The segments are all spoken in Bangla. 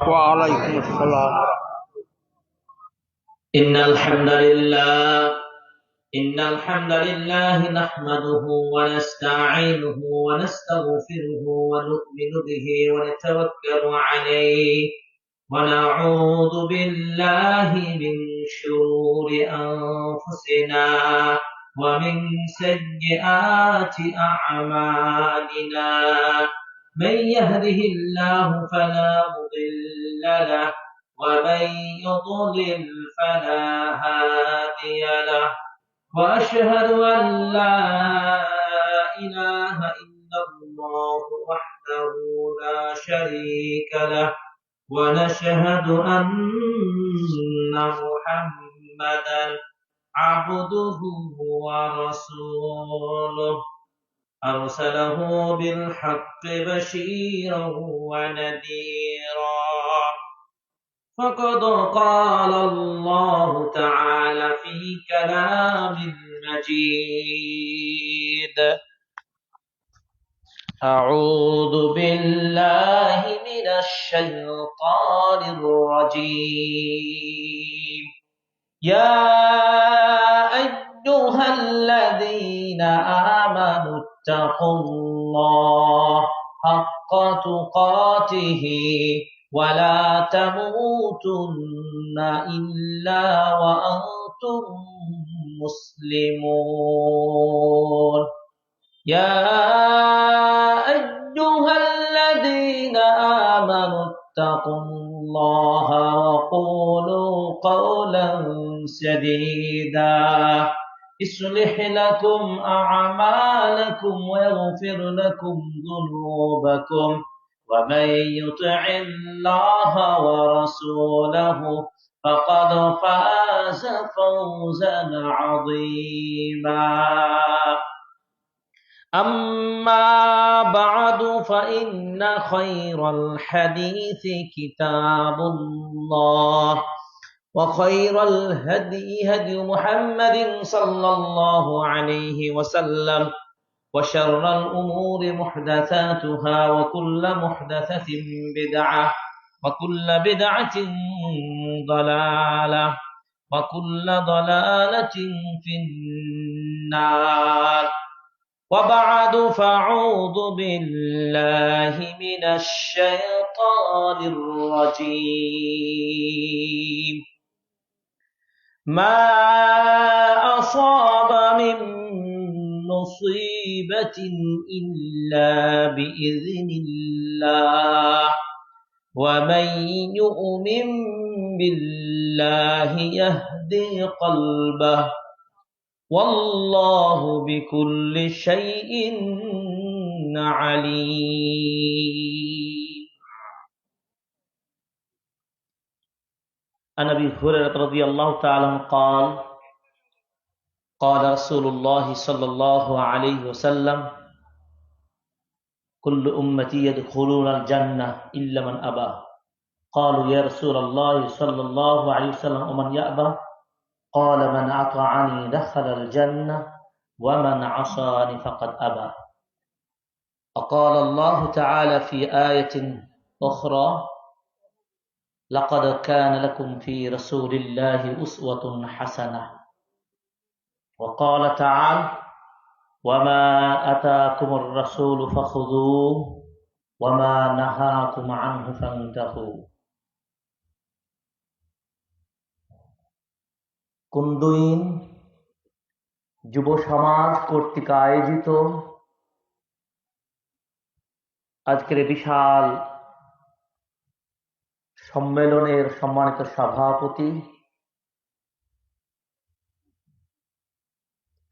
وعليكم السلام. إن الحمد لله نحمده ونستعينه ونستغفره ونؤمن به ونتوكل عليه ونعوذ بالله من شرور أنفسنا ومن سيئات أعمالنا. من يهده الله فلا مضل له ومن يضلل فلا هادي له. وأشهد أن لا إله إلا الله وحده لا شريك له. ونشهد أن محمدا عبده ورسوله أرسله بالحق بشيرا ونذيرا. فقد قال الله تعالى في كلام المجيد: أعوذ بالله من الشيطان الرجيم. يا أيها الذين آمنوا اتقوا الله حق تقاته ولا تموتن إلا وأنتم مسلمون. يا أيها الذين آمنوا اتقوا الله وقولوا قولا سديدا يصلح لكم أعمالكم ويغفر لكم ذنوبكم ومن يطع الله ورسوله فقد فاز فوزا عظيما. أما بعد فإن خير الحديث كتاب الله وخير الهدي هدي محمد صلى الله عليه وسلم وشر الأمور محدثاتها وكل محدثة بدعة وكل بدعة ضلالة وكل ضلالة في النار. وبعد فأعوذ بالله من الشيطان الرجيم. ما أصاب من مصيبة إلا بإذن الله ومن يؤمن بالله يهدي قلبه والله بكل شيء عليم. عن أبي هريرة رضي الله تعالى عنه قال قال رسول الله صلى الله عليه وسلم كل أمتي يدخلون الجنة إلا من أبى. قالوا يا رسول الله صلى الله عليه وسلم ومن يأبى؟ قال من أطاعني دخل الجنة ومن عصاني فقد أبى. وقال الله تعالى في آية أخرى لقد كان لكم في رسول الله أسوة حسنة. وقال تعالى وما أتاكم الرسول فخذوه وما نهاكم عنه فانتهوا. কুন্দুইন যুব সমাজ কর্তৃক আয়োজিত আজকের বিশাল সম্মেলনের সম্মানিত সভাপতি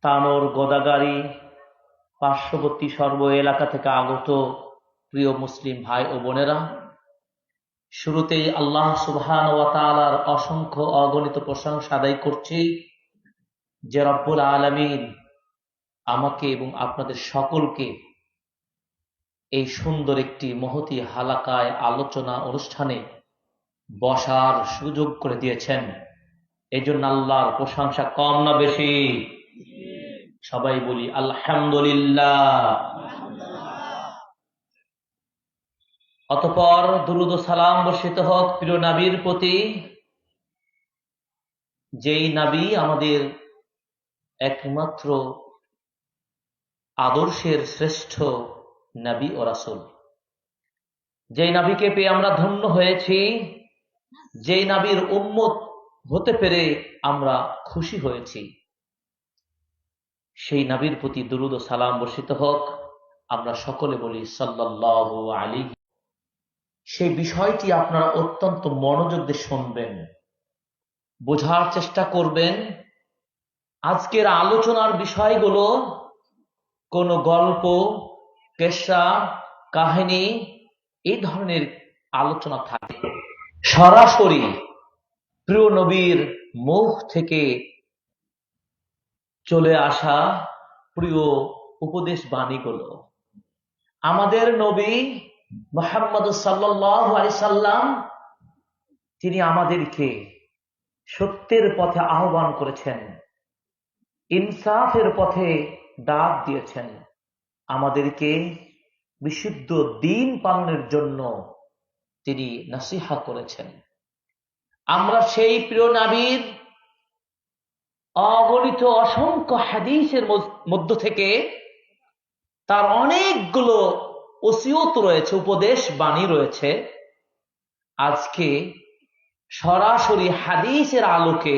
তানোর গোদাগাড়ি পার্শ্ববর্তী সর্ব এলাকা থেকে আগত প্রিয় মুসলিম ভাই ও বোনেরা, শুরুতেই আল্লাহ সুবহানাহু ওয়া তাআলার অসংখ্য অগণিত প্রশংসা আদায় করছি যে রব্বুল আলামিন আমাকে এবং আপনাদের সকলকে এই সুন্দর একটি মহতী হালাকায় আলোচনা অনুষ্ঠানে বসার সুযোগ করে দিয়েছেন। এই জন্য আল্লাহর প্রশংসা কম না বেশি? সবাই বলি আলহামদুলিল্লাহ। অতঃপর দুরূদ ও সালাম বর্ষিত হোক প্রিয় নবীর প্রতি, যেই নবী আমাদের একমাত্র আদর্শের শ্রেষ্ঠ নবী ও রাসূল, যেই নবীকে পেয়ে আমরা ধন্য হয়েছি, যেই নবীর উম্মত হতে পেরে আমরা খুশি হয়েছি, সেই নবীর প্রতি দুরূদ ও সালাম বর্ষিত হোক। আমরা সকলে বলি সাল্লাল্লাহু আলাইহি। সেই বিষয়টি আপনারা অত্যন্ত মনোযোগ দিয়ে শুনবেন, বোঝার চেষ্টা করবেন। আজকের আলোচনার বিষয়গুলো কোনো গল্প, কেসা, কাহিনী এই ধরনের আলোচনা থাকে। সরাসরি প্রিয় নবীর মুখ থেকে চলে আসা প্রিয় উপদেশ বাণীগুলো, আমাদের নবী মুহাম্মদ সাল্লাল্লাহু আলাইহি সাল্লাম, তিনি আমাদেরকে সত্যের পথে আহ্বান করেছেন, ইনসাফের পথে ডাক দিয়েছেন, আমাদেরকে বিশুদ্ধ দ্বীন পালনের জন্য তিনি নসিহত করেছেন। আমরা সেই প্রিয় নবীর অগণিত অসংখ্য হাদিসের মধ্য থেকে তার অনেকগুলো ওসিয়ত রয়েছে, উপদেশ বাণী রয়েছে। আজকে সরাসরি হাদিসের আলোকে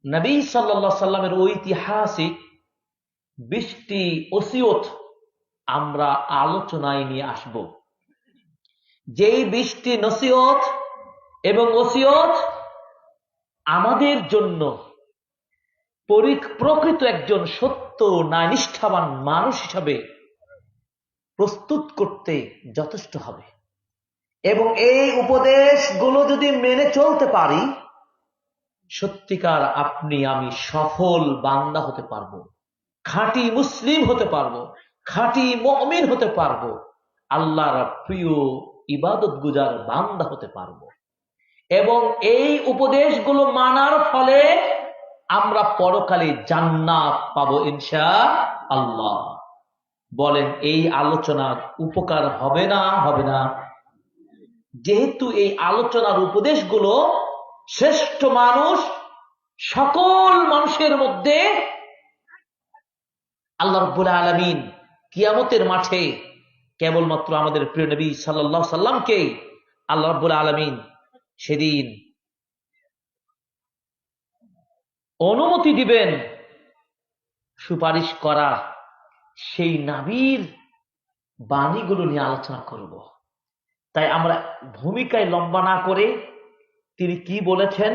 নবী সাল্লাল্লাহু আলাইহি সাল্লামের ঐতিহাসিক 20টি ওসিয়ত আমরা আলোচনায় নিয়ে আসব। যেই 20টি নসিহত এবং ওসিয়ত আমাদের জন্য প্রকৃত একজন সত্য ন্যায়নিষ্ঠাবান মানুষ হিসাবে প্রস্তুত করতে যথেষ্ট হবে। এবং এই উপদেশগুলো যদি মেনে চলতে পারি, সত্যিকার আপনি আমি সফল বান্দা হতে পারবো, খাঁটি মুসলিম হতে পারবো, খাঁটি মুমিন হতে পারবো, আল্লাহর প্রিয় ইবাদত গুজার বান্দা হতে পারবো। এবং এই উপদেশগুলো মানার ফলে আমরা পরকালে জান্নাত পাবো ইনশাআল্লাহ। বলেন, এই আলোচনার উপকার হবে না হবে না? যেহেতু এই আলোচনার উপদেশগুলো শ্রেষ্ঠ মানুষ, সকল মানুষের মধ্যে আল্লাহ রাব্বুল আলামিন কিয়ামতের মাঠে কেবলমাত্র আমাদের প্রিয় নবী সাল্লাল্লাহু আলাইহি সাল্লামকে আল্লাহ রাব্বুল আলামিন সেদিন অনুমতি দিবেন সুপারিশ করা। সেই নবীর বাণীগুলো নিয়ে আলোচনা করব। তাই আমরা ভূমিকায় লম্বা না করে তিনি কি বলেছেন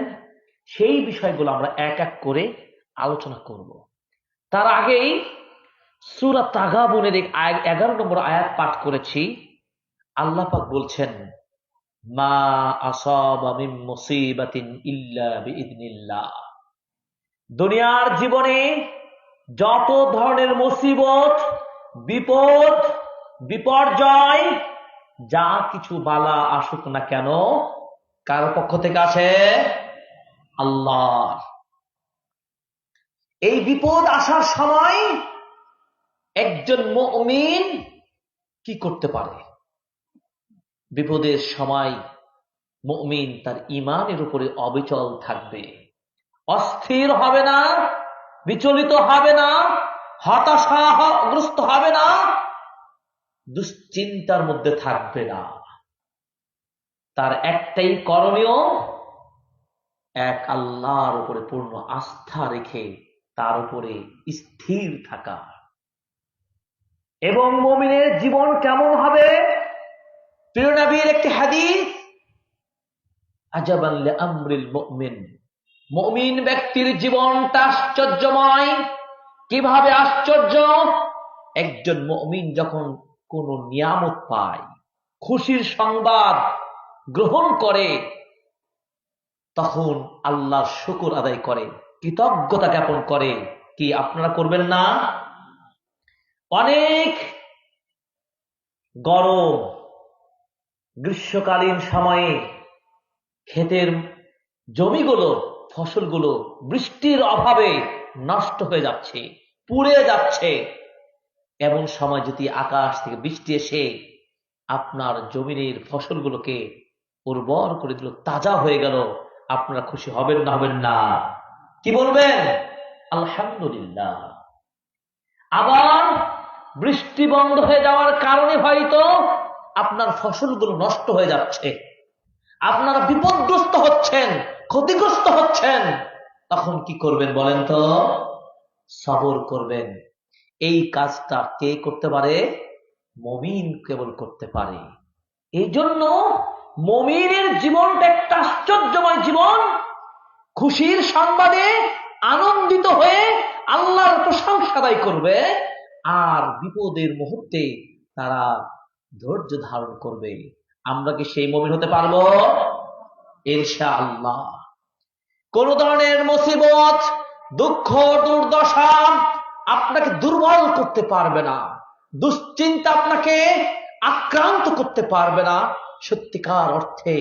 সেই বিষয়গুলো আমরা এক এক করে আলোচনা করব। তার আগেই সূরা তাগাবুনের 11 নম্বর আয়াত পাঠ করেছি। আল্লাহ পাক বলছেন, মা আসাবা মিন মুসিবাতিন ইল্লা বিইذনিল্লাহ। দুনিয়ার জীবনে যত ধরনের মুসিবত, বিপদ, বিপর্যয়, যা কিছু বালা আসুক না কেন, কার পক্ষ থেকে আছে? আল্লাহ। এই বিপদ আসার সময় একজন মুমিন কি করতে পারে? বিপদের সময় মুমিন তার ঈমানের উপরে অবিচল থাকবে, অস্থির হবে না, বিচলিত হবে না, হতাশাগ্রস্ত হবে না, দুশ্চিন্তার মধ্যে থাকবে না। তার একটাই করণীয়, এক আল্লাহর উপরে পূর্ণ আস্থা রেখে তার উপরে স্থির থাকা। এবং মুমিনের জীবন কেমন হবে? প্রিয় নবীর একটি হাদিস, আজাবান লিআমরিল মুমিন। মুমিন ব্যক্তির জীবনটা আশ্চর্যময়। কিভাবে আশ্চর্য? একজন মুমিন যখন কোন নিয়ামত পায়, খুশির সংবাদ গ্রহণ করে, তখন আল্লাহর শুকর আদায় করে, কৃতজ্ঞতা জ্ঞাপন করে। কি আপনারা করবেন না? অনেক গরম গ্রীষ্মকালীন সময়ে ক্ষেতের জমিগুলো, ফসলগুলো বৃষ্টির অভাবে নষ্ট হয়ে যাচ্ছে, পুড়ে যাচ্ছে। এমন সময় যদি আকাশ থেকে বৃষ্টি এসে আপনার জমিনের ফসলগুলোকে উর্বর করে দিল, তাজা হয়ে গেল। আপনারা খুশি হবেন না হবেন না? কি বলবেন? আলহামদুলিল্লাহ। আবার বৃষ্টি বন্ধ হয়ে যাওয়ার কারণে হয়তো আপনার ফসলগুলো নষ্ট হয়ে যাচ্ছে, আপনারা বিপদগ্রস্ত হচ্ছেন, ক্ষতিগ্রস্ত হচ্ছেন, তখন কি করবেন বলেন তো? সবর করবেন। এই কাজটা কে করতে পারে? মুমিন কেবল করতে পারে। এই জন্য মুমিনের জীবনটা একটা আশ্চর্যময় জীবন। খুশির সংবাদে আনন্দিত হয়ে আল্লাহর প্রশংসা আদায় করবে, আর বিপদের মুহূর্তে তারা ধৈর্য ধারণ করবে। আমরা কি সেই মুমিন হতে পারবো? ইনশাআল্লাহ। কোন ধরনের মুসিবত, দুঃখ, দুর্দশা আপনাকে দুর্বল করতে পারবে না, দুশ্চিন্তা আপনাকে আক্রান্ত করতে পারবে না। সত্যিকার অর্থে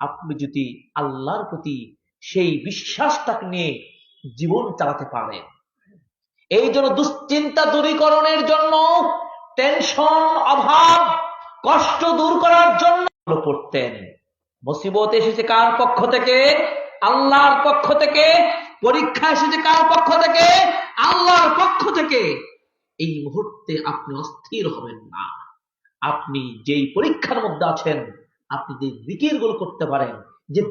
আপনি যদি আল্লাহর প্রতি সেই বিশ্বাসটাকে নিয়ে জীবন চালাতে পারেন। এই জন্য দুশ্চিন্তা দূরীকরণের জন্য, টেনশন, অভাব, কষ্ট দূর করার জন্য পড়তেন। মুসিবত এসেছে কার পক্ষ থেকে? আল্লাহর পক্ষ থেকে। পরীক্ষা এসেছে কার পক্ষ থেকে? আল্লাহর পক্ষ থেকে। এই মুহূর্তে আপনি অস্থির হবেন না। আপনি যেই পরীক্ষার মধ্যে আছেন, আপনি যে জিকিরগুলো করতে পারেন, যে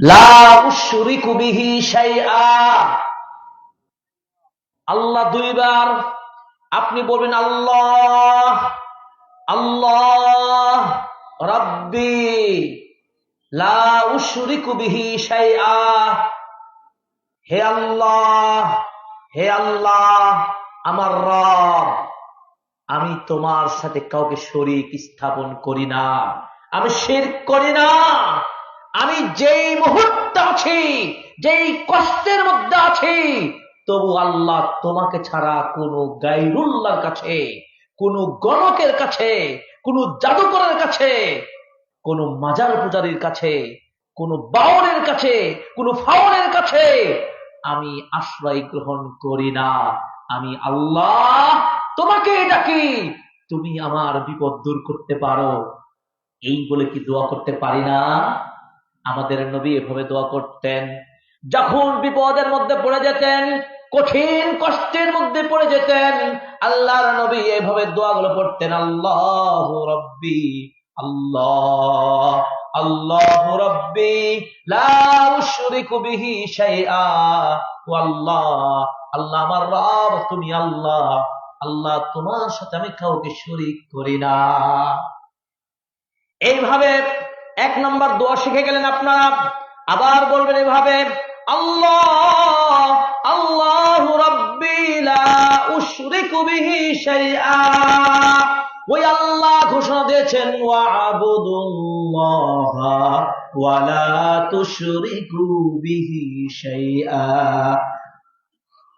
লা উশরিকু বিহি শাইআ, আল্লাহ দুইবার আপনি বলবেন আল্লাহ আল্লাহ রাব্বি লা উশরিকু বিহি শাইআ। হে আল্লাহ, হে আল্লাহ আমার রব, আমি তোমার সাথে কাউকে শরীক স্থাপন করি না, আমি শিরক করি না। আমি যেই মুহূর্তে আছি, যেই কষ্টের মধ্যে আছি, তবু আল্লাহ তোমাকে ছাড়া কোনো গায়রুল্লাহর কাছে, কোনো গণকের কাছে, কোনো জাদুকরের কাছে, কোনো মাজার পূজারীর কাছে, কোনো বাউলের কাছে, কোনো ফাউলের কাছে আমি আশ্রয় গ্রহণ করি না। আমি আল্লাহ তোমাকে ডাকি, তুমি আমার বিপদ দূর করতে পারো। এই বলে কি দোয়া করতে পারি না? আমাদের নবী এভাবে দোয়া করতেন। যখন বিপদের মধ্যে পড়ে যেতেন, কঠিন কষ্টের মধ্যে পড়ে যেতেন, আল্লাহর নবী এভাবে দোয়াগুলো পড়তেন। আল্লাহ রব্বি, আল্লাহ আল্লাহ রব্বি লা উশরিকু বিহি শাইআ। ও আল্লাহ, আল্লাহ আমার রব, তুমি আল্লাহ, আল্লাহ তোমার সাথে আমি কাউকে শরীক করি না। এইভাবে এক নম্বর দোয়া শিখে গেলেন আপনারা। আবার বলবেন এভাবে, আল্লাহ আল্লাহু রাব্বি লা উশরিকু বিহি শাইআ। ওই আল্লাহ ঘোষণা দিয়েছেন, ওয়া'বুদুল্লাহা ওয়া লা তুশরিকু বিহি শাইআ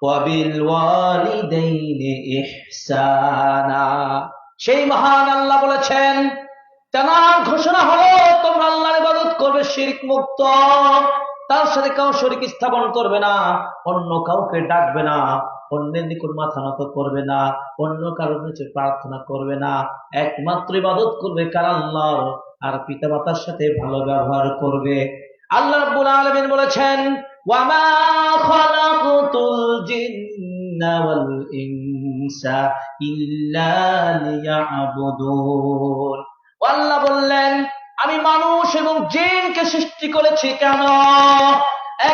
ওয়া বিল ওয়ালিদাইনি ইহসানা। সেই মহান আল্লাহ বলেছেন, তার ঘোষণা হলো তোমরা আল্লাহর ইবাদত করবে শিরক মুক্ত, তার সাথে কাউ শরীক স্থাপন করবে না, অন্য কাউকে ডাকবে না, অন্যের নিকট মাথা নত করবে না, অন্য কারোর কাছে প্রার্থনা করবে না, একমাত্র ইবাদত করবে কার? আল্লাহর। আর পিতা মাতার সাথে ভালো ব্যবহার করবে। আল্লাহ রাব্বুল আলামিন বলেছেন, ওয়ামা খালাকুতুল জিন্না ওয়াল ইনসা ইল্লা লিয়াবুদুন। আল্লাহ বললেন, আমি মানুষ এবং জিনকে সৃষ্টি করেছি কেন?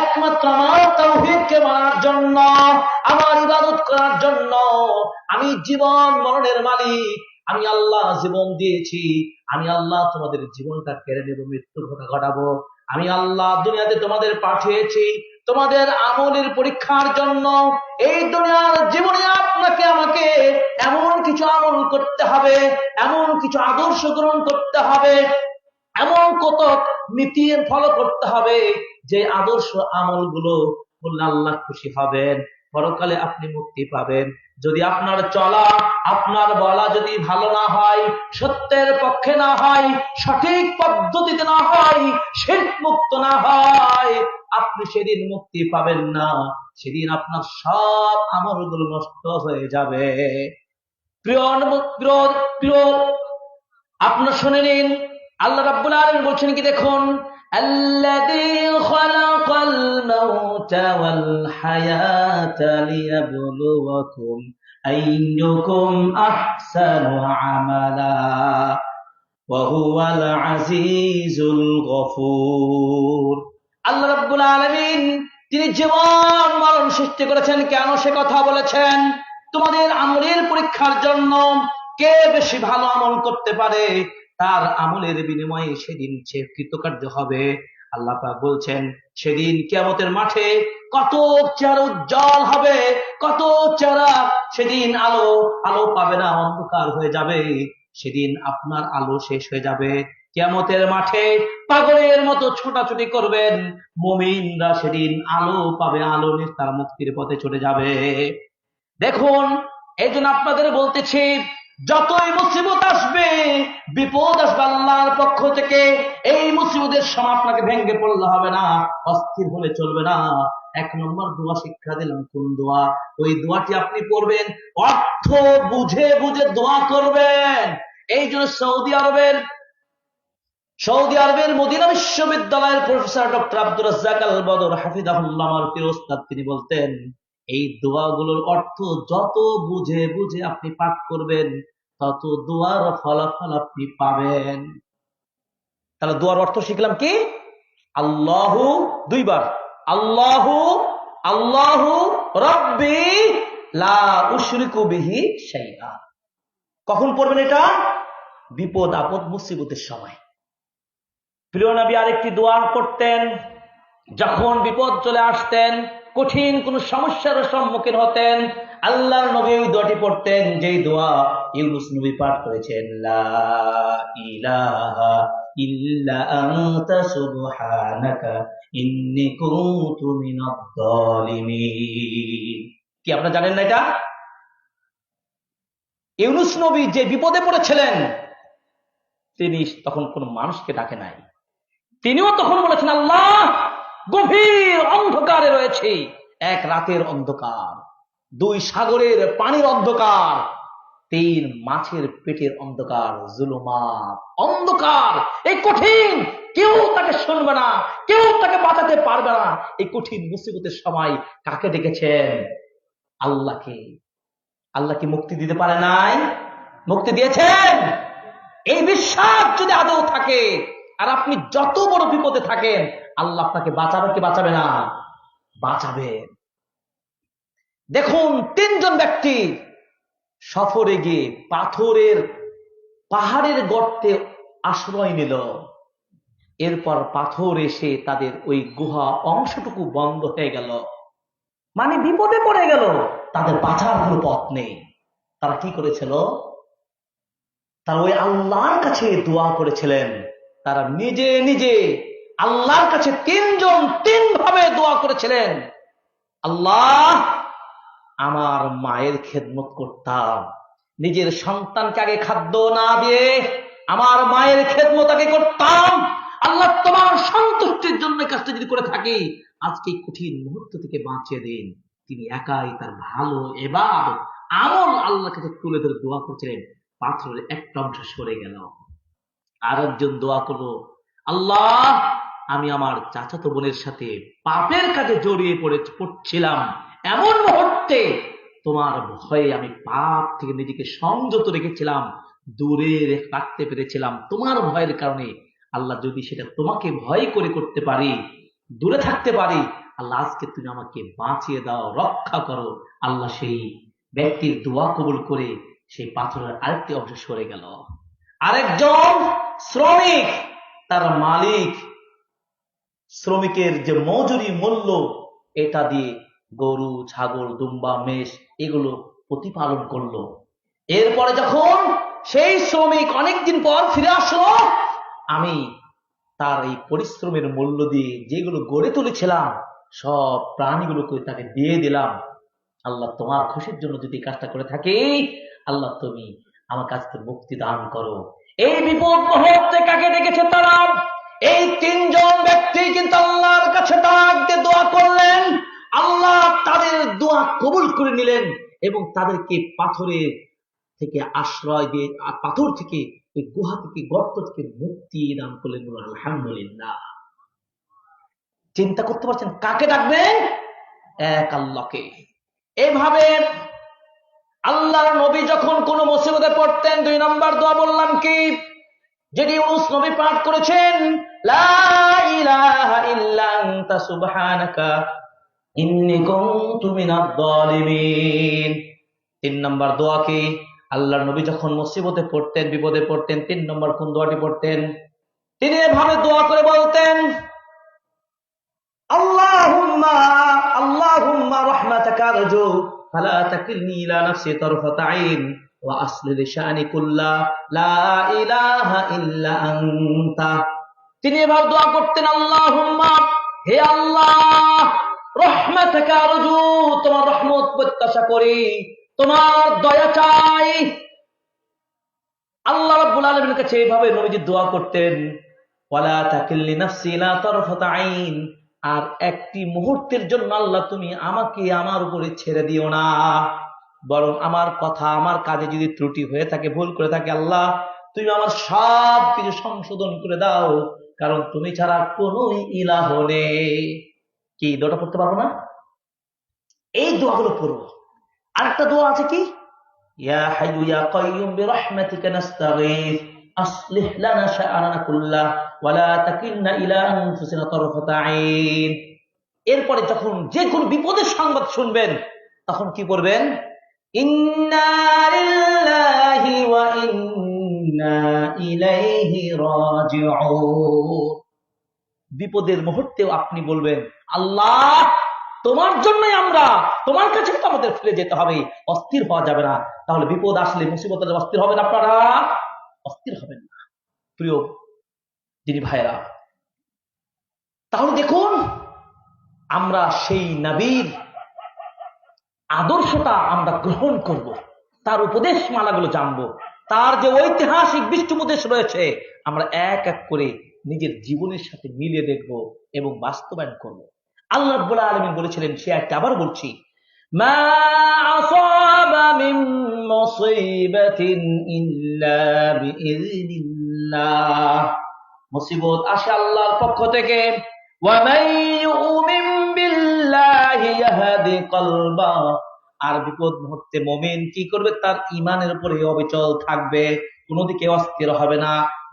একমাত্র আমার তাওহীদকে মানার জন্য, আমার ইবাদত করার জন্য। আমি জীবন মরণের মালিক, আমি আল্লাহ জীবন দিয়েছি, আমি আল্লাহ তোমাদের জীবনটা কেড়ে নেব, মৃত্যুর ঘটা ঘটাবো। আমি আল্লাহ দুনিয়াতে তোমাদের পাঠিয়েছি তোমাদের আমলের পরীক্ষার জন্য। এই দুনিয়ার জীবনে আপনাকে আমাকে এমন কিছু আমল করতে হবে, এমন কিছু আদর্শ গ্রহণ করতে হবে, এমন কত নীতি ফলো করতে হবে, যে আদর্শ আমলগুলো করলে আল্লাহ খুশি হবেন, পরকালে আপনি মুক্তি পাবেন। যদি আপনার চলা, আপনার বলা যদি ভালো না হয়, সত্যের পক্ষে না হয়, সঠিক পদ্ধতিতে না হয়, শিরক মুক্ত না হয়, আপনি সেদিন মুক্তি পাবেন না। সেদিন আপনার সব আমলগুলো নষ্ট হয়ে যাবে। প্রিয় প্রিয় প্রিয় আপনারা শুনে নিন, আল্লাহ রাব্বুল আলামিন বলছেন কি দেখুন, আল্লাযী খালাকাল মাউতা ওয়াল হায়াতা লিয়াবলুয়াকুম আইয়ুকুম আহসানু আমালা ওয়া হুয়াল আজিজুল গফুর। আল্লাহ রাব্বুল আলামিন তিনি জীবন মরণ সৃষ্টি করেছেন কেন সে কথা বলেছেন, তোমাদের আমলের পরীক্ষার জন্য। কে বেশি ভালো আমল করতে পারে তার আমলের বিনিময়ে সেদিন সে কৃতকার্য হবে। আল্লাহ পাক বলছেন সেদিন কিয়ামতের মাঠে কত চেহারা উজ্জ্বল হবে, কত চেহারা সেদিন আলো আলো পাবে না, অন্ধকার হয়ে যাবে। সেদিন আপনার আলো শেষ হয়ে যাবে। কিয়ামতের মাঠে পাগলের মতো ছোটাছুটি করবেন, মুমিনরা সেদিন আলো পাবে, আলো নিয়ে তার মুক্তির পথে চলে যাবে। দেখুন, এই জন্য আপনাদের বলতেছি, যতই মুসিবত আসবে, বিপদ আসবে আল্লাহর পক্ষ থেকে, এই মুসিবতের সময় আপনাকে ভেঙে পড়লে হবে না, অস্থির হলে চলবে না। 1 নম্বর দোয়া শিক্ষা দিলাম, কোন দোয়া? ওই দোয়াটি আপনি পড়বেন, অর্থ বুঝে বুঝে দোয়া করবেন। এই জন্য সৌদি আরবের মদিনা বিশ্ববিদ্যালয়ের প্রফেসর ডক্টর আব্দুর রাজ্জাক আল বদর হাফিজাহুল্লাহ, আমার প্রিয় ওস্তাদ, তিনি বলতেন এই দোয়াগুলোর অর্থ যত বুঝে বুঝে আপনি পাঠ করবেন তত দোয়ার ফলাফল আপনি পাবেন। তাহলে দোয়ার অর্থ শিখলাম কি? আল্লাহু, 2 বার আল্লাহু আল্লাহু রাব্বি লা উশরিকু বিহি শাইআ। কখন পড়বেন এটা? বিপদ আপদ মুসিবতের সময়। প্রিয় নবী আরেকটি দোয়া করতেন, যখন বিপদ চলে আসতেন, কঠিন কোন সমস্যার সম্মুখীন হতেন, আল্লাহর নবী ওই দোয়াটি পড়তেন, যেই দোয়া ইউনূস নবী পাঠ করেছেন, লা ইলাহা ইল্লা আনতা সুবহানাকা ইন্নী কুনতু মিনাজ জালিমিন। কি আপনারা জানেন না এটা? ইউনূস নবী যে বিপদে পড়েছিলেন, তিনি তখন কোন মানুষকে ডাকে নাই। তিনিও তখন বলেছেন, আল্লাহ, গভীর অন্ধকারে রয়েছে, 1 রাতের অন্ধকার, 2 সাগরের পানির অন্ধকার, 3 মাছের পেটের অন্ধকার, জুলুমাত, অন্ধকার, এই কঠিন, কেউ তাকে শুনবে না, কেউ তাকে বাঁচাতে পারবে না। এই কঠিন মুসিবতের সময় কাকে ডেকেছেন? আল্লাহকে। আল্লাহ কি মুক্তি দিতে পারে নাই? মুক্তি দিয়েছেন। এই বিশ্বাস যদি আদৌ থাকে, আর আপনি যত বড় বিপদে থাকেন, আল্লাহ আপনাকে বাঁচাবে কি বাঁচাবে না? বাঁচাবে। দেখুন, 3 জন ব্যক্তি সফরে গিয়ে পাহাড়ের গর্তে আশ্রয় নিল। এরপর পাথর এসে তাদের ওই গুহা অংশটুকু বন্ধ হয়ে গেল, মানে বিপদে পড়ে গেল, তাদের বাঁচার কোনো পথ নেই। তারা কি করেছিল? তারা ওই আল্লাহর কাছে দোয়া করেছিলেন। তারা নিজে নিজে আল্লাহর কাছে 3 জন 3 ভাবে দোয়া করেছিলেন। আল্লাহ, আমার মায়ের খেদমত করতাম, নিজের সন্তানকে আগে খাদ্য না দিয়ে আমার মায়ের খেদমত আগে করতাম। আল্লাহ, তোমার সন্তুষ্টির জন্য কাজটা যদি করে থাকি, আজকে কঠিন মুহূর্ত থেকে বাঁচিয়ে দিন। তিনি একাই তার ভালো ইবাদত আমল আল্লাহর কাছে তুলে ধরে দোয়া করছিলেন। পাথরের একটা অংশ সরে গেল। আরেকজন দোয়া করলো, আল্লাহ, আমি আমার চাচাতো বোনের সাথে পাপের কাজে জড়িয়ে পড়ছিলাম, এমন মুহূর্তে তোমার ভয়ে আমি পাপ থেকে নিজেকে সংযত রেখেছিলাম, দূরে রাখতে পেরেছিলাম তোমার ভয়ের কারণে। আল্লাহ, যদি সেটা তোমাকে ভয় করে করতে পারি, দূরে থাকতে পারি, আল্লাহ আজকে তুমি আমাকে বাঁচিয়ে দাও, রক্ষা করো। আল্লাহ সেই ব্যক্তির দোয়া কবুল করে সেই পাথরের আরেকটি অংশ সরে গেল। আরেকজন শ্রমিক, তার মালিক শ্রমিকের যে মজুরি মূল্য, এটা দিয়ে গরু, ছাগল, দুম্বা, মেষ এগুলো প্রতিপালন করলো। এরপরে যখন সেই শ্রমিক অনেকদিন পর ফিরে আসলো, আমি তার এই পরিশ্রমের মূল্য দিয়ে যেগুলো গড়ে তুলেছিলাম সব প্রাণীগুলোকে তাকে দিয়ে দিলাম। আল্লাহ, তোমার খুশির জন্য যদি কাজটা করে থাকি, আল্লাহ তুমি আমার কাছ থেকে মুক্তি দান করো। এই বিপদ মুহূর্তে কাকে ডেকেছে তারা? এই 3 জন ব্যক্তি কিন্তু আল্লাহর কাছে ডাক দিয়ে দোয়া করলেন। আল্লাহ তাদের দোয়া কবুল করে নিলেন এবং তাদেরকে পাথরের থেকে আশ্রয় দিয়ে, পাথর থেকে ওই গুহা থেকে, গর্ত থেকে মুক্তি দান করলেন। আলহামদুলিল্লাহ। চিন্তা করতে পারছেন কাকে ডাকবেন? এক আল্লাহকে। এভাবে আল্লাহর নবী যখন কোন মুসিবতে পড়তেন, 2 নম্বর দোয়া বললাম কি, যেটি ইউনূস নবী পাঠ করেছেন, লা ইলাহা ইল্লা আনতা সুবহানাকা ইন্নী কুনতু মিনাজ জালিমিন। 3 নম্বর দোয়া কি? আল্লাহর নবী যখন মুসিবতে পড়তেন, বিপদে পড়তেন, 3 নম্বর কোন দোয়াটি পড়তেন? তিনি এভাবে দোয়া করে বলতেন, আল্লাহুম্মা আল্লাহুম্মা রাহমাতাকা আরজু ফালা তাকিলনি ইলা নাফসি তারফাতা আইন ওয়া আসলি লিশানি কুল্লা লা ইলাহা ইল্লা আনতা। তিনি এভাবে দোয়া করতেন, আল্লাহুম্মা, হে আল্লাহ, রাহমাতাকা আরজু, তোমার রহমত প্রত্যাশা করি, তোমার দয়া চাই। আল্লাহ রাব্বুল আলামিনের কাছে এইভাবে নবীজি দোয়া করতেন, ওয়ালা তাকিলনি নাফসি ইলা তারফাতা আইন, আর একটি মুহূর্তের জন্য আল্লাহ তুমি আমাকে আমার উপরে ছেড়ে দিও না, বরং আমার কথা, আমার কাজে যদি ত্রুটি হয়ে থাকে, ভুল করে থাকে, আল্লাহ তুমি আমার সব কিছু সংশোধন করে দাও, কারণ তুমি ছাড়া কোনোই ইলাহ নেই। কি দোয়াটা পড়তে পারবো না? এই দোয়াগুলো পড়বো। আরেকটা দোয়া আছে কি, ইয়া হাইয়ু ইয়া কাইয়ুম বিরহমাতিকা নাস্তাগীথ আসলিহ লানা শাআনানা কুল্লাহ ওয়া লা তাকিলনা ইলা আনফুসিনা তারফাতা আইন। এরপরে যখন যে কোন বিপদের সংবাদ শুনবেন, তখন কি করবেন? ইন্না লিল্লাহি ওয়া ইন্না ইলাইহি রাজিউন। বিপদের মুহূর্তেও আপনি বলবেন, আল্লাহ, তোমার জন্যই আমরা, তোমার কাছে তো আমাদের ফিরে যেতে হবে, অস্থির হওয়া যাবে না। তাহলে বিপদ আসলে, মুসিবত আসলে অস্থির হবেন আপনারা? অস্থির হবেন না। প্রিয় দিনী ভাইরা, তাহলে দেখুন, আমরা সেই নবীর আদর্শটা আমরা গ্রহণ করব, তার উপদেশ মালাগুলো জানবো, তার যে ঐতিহাসিক বিষ্ণুপদেশ রয়েছে আমরা এক এক করে নিজের জীবনের সাথে মিলিয়ে দেখব এবং বাস্তবায়ন করব। আল্লাহ রাব্বুল আলামিন বলেছিলেন, সে একটা আবার বলছি, মা আসাবা মিন মুসিবাতিন ইল্লা বিইذনিল্লাহ। মুসিবত আসে আল্লাহর পক্ষ থেকে। ওয়া মান ইউমিন বিল্লাহি ইয়াহদি কলবা। আর বিপদ মুহূর্তে মুমিন কি করবে? তার ঈমানের উপরে অবিচল থাকবে, কোনো দিকে অস্থির হবে না,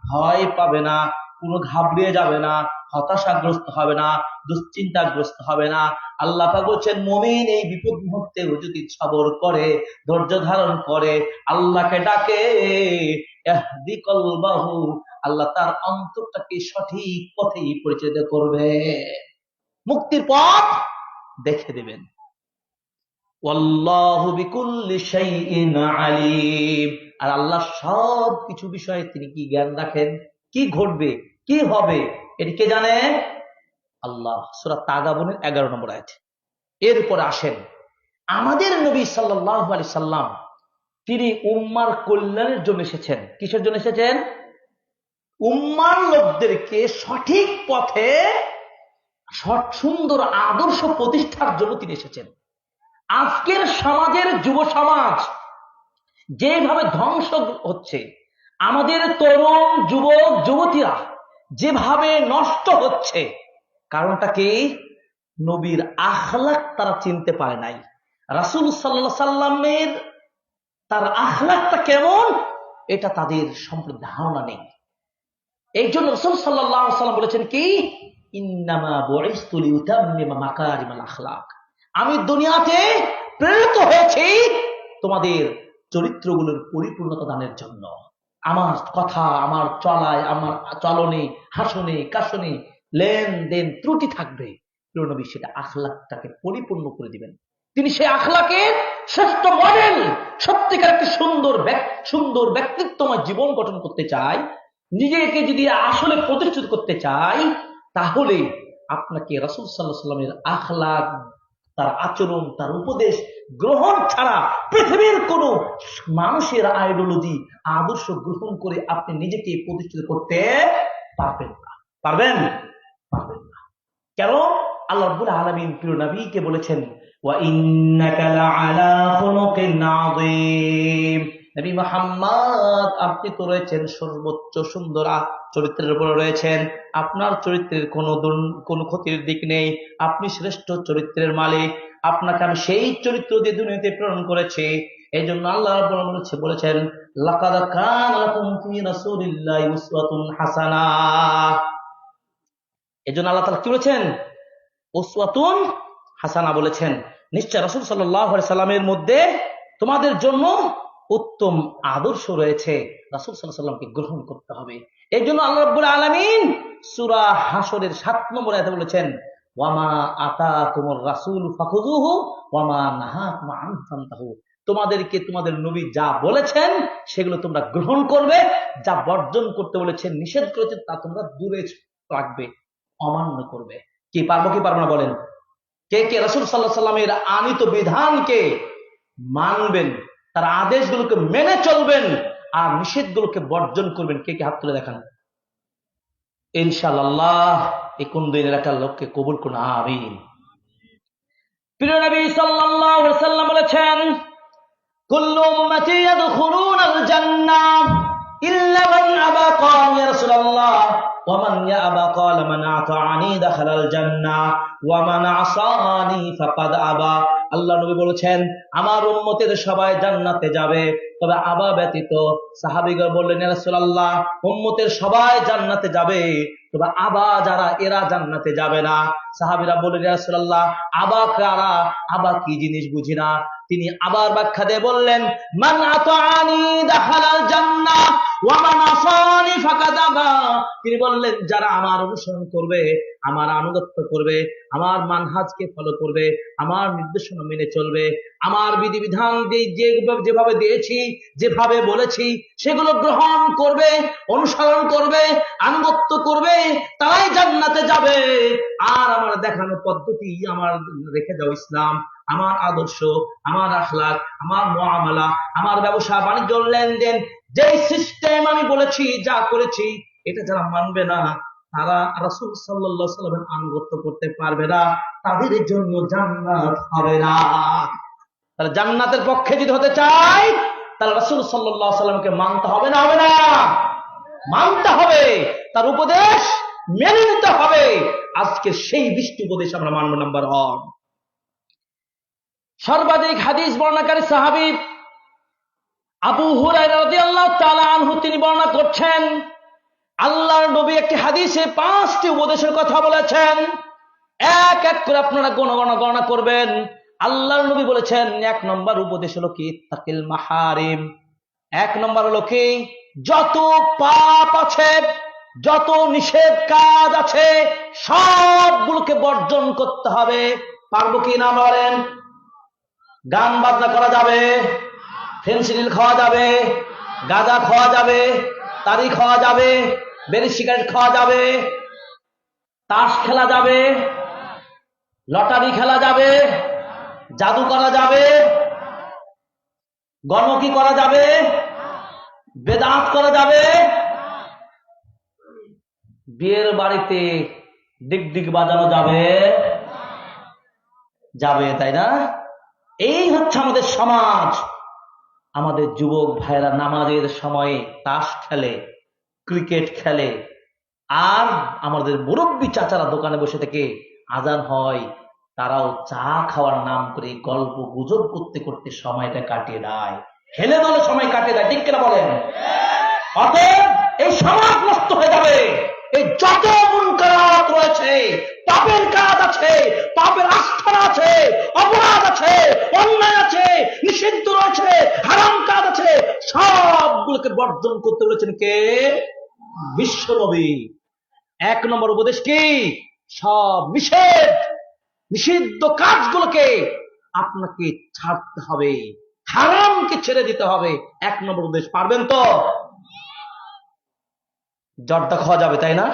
ভয় পাবে না, কোনো ঘাবড়িয়ে যাবে না, হতাশাগ্রস্ত হবে না, দুশ্চিন্তাগ্রস্ত হবে না। আল্লাহ পাক বলছেন, মুমিন এই বিপদ মুহূর্তে যদি সবর করে, ধৈর্য ধারণ করে, আল্লাহকে ডাকে, ইহদি কলবাহু, আল্লাহ তার অন্তরটাকে সঠিক পথে পরিচালিত করবে, মুক্তির পথ দেখে দেবেন। ওয়াল্লাহু বিকুল্লি শাইইন আলিম। আর আল্লাহ সব কিছু বিষয়ে তিনি কি জ্ঞান রাখেন, কি ঘটবে, কি হবে, এটি কে জানেন? আল্লাহ। সূরা তাগাবুনের 11 নম্বর আয়াত। এরপর আসেন, আমাদের নবী সাল্লাল্লাহু আলাইহি সাল্লাম, তিনি উম্মার কল্যাণের জন্য এসেছেন। কিসের জন্য এসেছেন? উম্মার লোকদেরকে সঠিক পথে, সুন্দর আদর্শ প্রতিষ্ঠার জন্য তিনি এসেছেন। আজকের সমাজের যুব সমাজ যেভাবে ধ্বংস হচ্ছে, আমাদের তরুণ যুবক যুবতীরা যেভাবে নষ্ট হচ্ছে, কারণটা কি? নবীর আখলাক তারা চিনতে পারে নাই। রাসূল সাল্লাল্লাহু আলাইহি সাল্লামের তার আখলাকটা কেমন, এটা তাদের সম্পর্কে ধারণা নেই। এই জন্য রাসূল সাল্লাল্লাহু আলাইহি সাল্লাম বলেছেন কি, ইন্নামা বুইসতু লিউতাম্মিমা মাকারিমাল আখলাক। আমি দুনিয়াতে প্রেরিত হয়েছি তোমাদের চরিত্রগুলোর পরিপূর্ণতা দানের জন্য। আমার কথা, আমার চলায়, আমার চলনে, হাসনে, কাশনে, লেনদেন ত্রুটি থাকবে, প্রিয় নবী সেটা আখলাকটাকে পরিপূর্ণ করে দিবেন। তিনি সেই আখলাকের শ্রেষ্ঠ মডেল। সত্যিকার একটি সুন্দর ব্যক্তিত্বময় জীবন গঠন করতে চাই, নিজেকে যদি আসলে প্রতিষ্ঠিত করতে চাই, তাহলে আপনাকে রাসূল সাল্লাল্লাহু আলাইহি সাল্লামের আখলাক, তার আচরণ, তার উপদেশ গ্রহণ ছাড়া পৃথিবীর কোন মানুষের আইডিওলজি, আদর্শ গ্রহণ করে আপনি নিজেকে প্রতিষ্ঠিত করতে পারবেন না। পারবেন? পারবেন না। কেন? আল্লাহ রাব্বুল আলামিন প্রিয় নবীকে বলেছেন, ওয়া ইন্নাকা লাআলা খুলুকিন আযীম। নবী মুহাম্মদ আপনি তো রয়েছেন সর্বোচ্চ সুন্দর চরিত্রের উপরে রয়েছেন, আপনার চরিত্রের কোনো ক্ষতির দিক নেই, আপনি শ্রেষ্ঠ চরিত্রের মালিক, আপনাকে আমি সেই চরিত্র দিয়ে দুনিয়াতে প্রেরণ করেছি। এই জন্য আল্লাহ রাব্বুল আলামিন বলেছেন লাকাদ কানা লাকুম ফি রাসূলিল্লাহি উসওয়াতুন হাসানাহ। এই জন্য আল্লাহ তাআলা কি বলেছেন? উসওয়াতুন হাসানা বলেছেন। নিশ্চয় রাসূল সাল্লাল্লাহু আলাইহি সাল্লামের মধ্যে তোমাদের জন্য উত্তম আদর্শ রয়েছে, রাসূল সাল্লাল্লাহু আলাইহি সাল্লামকে গ্রহণ করতে হবে। এই জন্য আল্লাহ রাব্বুল আলামিন সূরা হাসরের 7 নম্বর আয়াতে বলেছেন ওয়ামা আতাকুমুর রাসূলু ফাখুযুহু ওয়ামা নাহাকুম আনহু ফান্তাহু। তোমাদেরকে তোমাদের নবী যা বলেছেন সেগুলো তোমরা গ্রহণ করবে, যা বর্জন করতে বলেছেন, নিষেধ করেছেন, তা তোমরা দূরে রাখবে, অমান্য করবে। কি পারবো কি পারবো না বলেন? কে কে রাসূল সাল্লাল্লাহু আলাইহি সাল্লামের আনিত বিধানকে মানবেন, তার আদেশগুলোকে মেনে চলবেন, আর নিষেধগুলোকে বর্জন করবেন? কে কে হাত তুলে দেখান। ইনশাআল্লাহ এই কোন দিন এলাকার লোককে কবুল করুন, আমিন। প্রিয় নবী সাল্লাল্লাহু আলাইহি সাল্লাম বলেছেন কুল্লু উম্মতি ইয়াদখুলুনাল জান্নাহ ইল্লা মান আবা। ক্বালা ইয়া রাসূলুল্লাহ ওয়া মান ইয়াবা? ক্বালা মান আতাআনি দাখালাল জান্নাহ ওয়া মান আসানি ফাকাদ আবা। আল্লাহ নবী বলেছেন আমার উম্মতের সবাই জান্নাতে যাবে, তবে আবা ব্যতীত। সাহাবীগণ বললেন ইয়া রাসূলুল্লাহ উম্মতের সবাই জান্নাতে যাবে, তবে আবা যারা এরা জান্নাতে যাবে না। সাহাবীরা বললেন ইয়া রাসূলুল্লাহ আবা কারা? আবা কি জিনিস বুঝি না। তিনি আবার ব্যাখ্যা দিয়ে বললেন মান আতাআনি দাখালাল জান্নাহ ওয়া মান আসানি ফাকাদ আবা। তিনি বললেন যারা আমার অনুসরণ করবে, আমার আনুগত্য করবে, আমার মানহাজকে ফলো করবে, আমার নির্দেশনা মেনে চলবে, আমার বিধিবিধান যেভাবে দিয়েছি, যেভাবে বলেছি সেগুলো গ্রহণ করবে, অনুসরণ করবে, আনুগত্য করবে, তারাই জান্নাতে যাবে। আর আমার দেখানো পদ্ধতি, আমার রেখে যাও ইসলাম, আমার আদর্শ, আমার আখলাক, আমার মুআমালা, আমার ব্যবসা বাণিজ্য লেনদেন, যে সিস্টেম আমি বলেছি, যা করেছি, এটা যারা মানবে না, তারা রাসূল সাল্লাল্লাহু আলাইহি ওয়াসাল্লামের আনুগত্য করতে পারবে না, তাদের জন্য জান্নাত হবে না। তাহলে জান্নাতের পক্ষে যদি হতে চাই, তাহলে রাসূল সাল্লাল্লাহু আলাইহি ওয়াসাল্লামকে মানতে হবে না? হবে না? মানতে হবে, তার উপদেশ মেনে নিতে হবে। আজকে সেই 20টি উপদেশ আমরা মানব। নাম্বার 1, সর্বাধিক হাদিস বর্ণনাকারী সাহাবী আবু হুরায়রা রাদিয়াল্লাহু তাআলা আনহু তিনি বর্ণনা করছেন আল্লাহর নবী একটি হাদিসে 5টি উপদেশের কথা বলেছেন। এক এক করে আপনারা গণনা করবেন। আল্লাহর নবী বলেছেন 1 নম্বর উপদেশ হলো কি তাকিল মাহারিম। 1 নম্বর হলো কি যত পাপ আছে, যত নিষেধ কাজ আছে সবগুলোকে বর্জন করতে হবে। পারবো কি না বলেন? গান বাজনা করা যাবে, ফেন্সিডিল খাওয়া যাবে, গাঁজা খাওয়া যাবে, তারি খাওয়া যাবে, বেরি সিগারেট খাওয়া যাবে, তাস খেলা যাবে, লটারি খেলা যাবে, জাদু করা যাবে, গণকি করা যাবে, বেদাত করা যাবে, বিয়ের বাড়িতে ডিগডিগ বাজানো যাবে, তাই না? এই হচ্ছে আমাদের সমাজ। আমাদের যুবক ভাইরা নামাজের সময়ে তাস খেলে, ক্রিকেট খেলে, আর আমাদের মুরব্বী চাচারা দোকানে বসে থেকে আজান হয়, তারাও চা খাওয়ার নাম করে গল্প গুজব করতে করতে সময়টা কাটিয়ে দেয়, হেলে দলে সময় কাটিয়ে দেয়। ঠিক কিনা বলেন? অতএব এই সমাজ নষ্ট হয়ে যাবে। এই যত মুনকারাত রয়েছে, পাপের কাজ আছে, পাপের আস্থানা আছে, অপরাধ আছে, অন্যায় আছে, নিষিদ্ধ রয়েছে, হারাম কাজ আছে, সবগুলোকে বর্জন করতে বলেছেন কে? বিশ্বনবী। 1 নম্বর উপদেশ কি? সব নিষিদ্ধ কাজগুলোকে আপনাকে ছাড়তে হবে, হারামকে ছেড়ে দিতে হবে। 1 নম্বর উপদেশ। পারবেন তো? জর্দা খাওয়া যাবে, তাই না?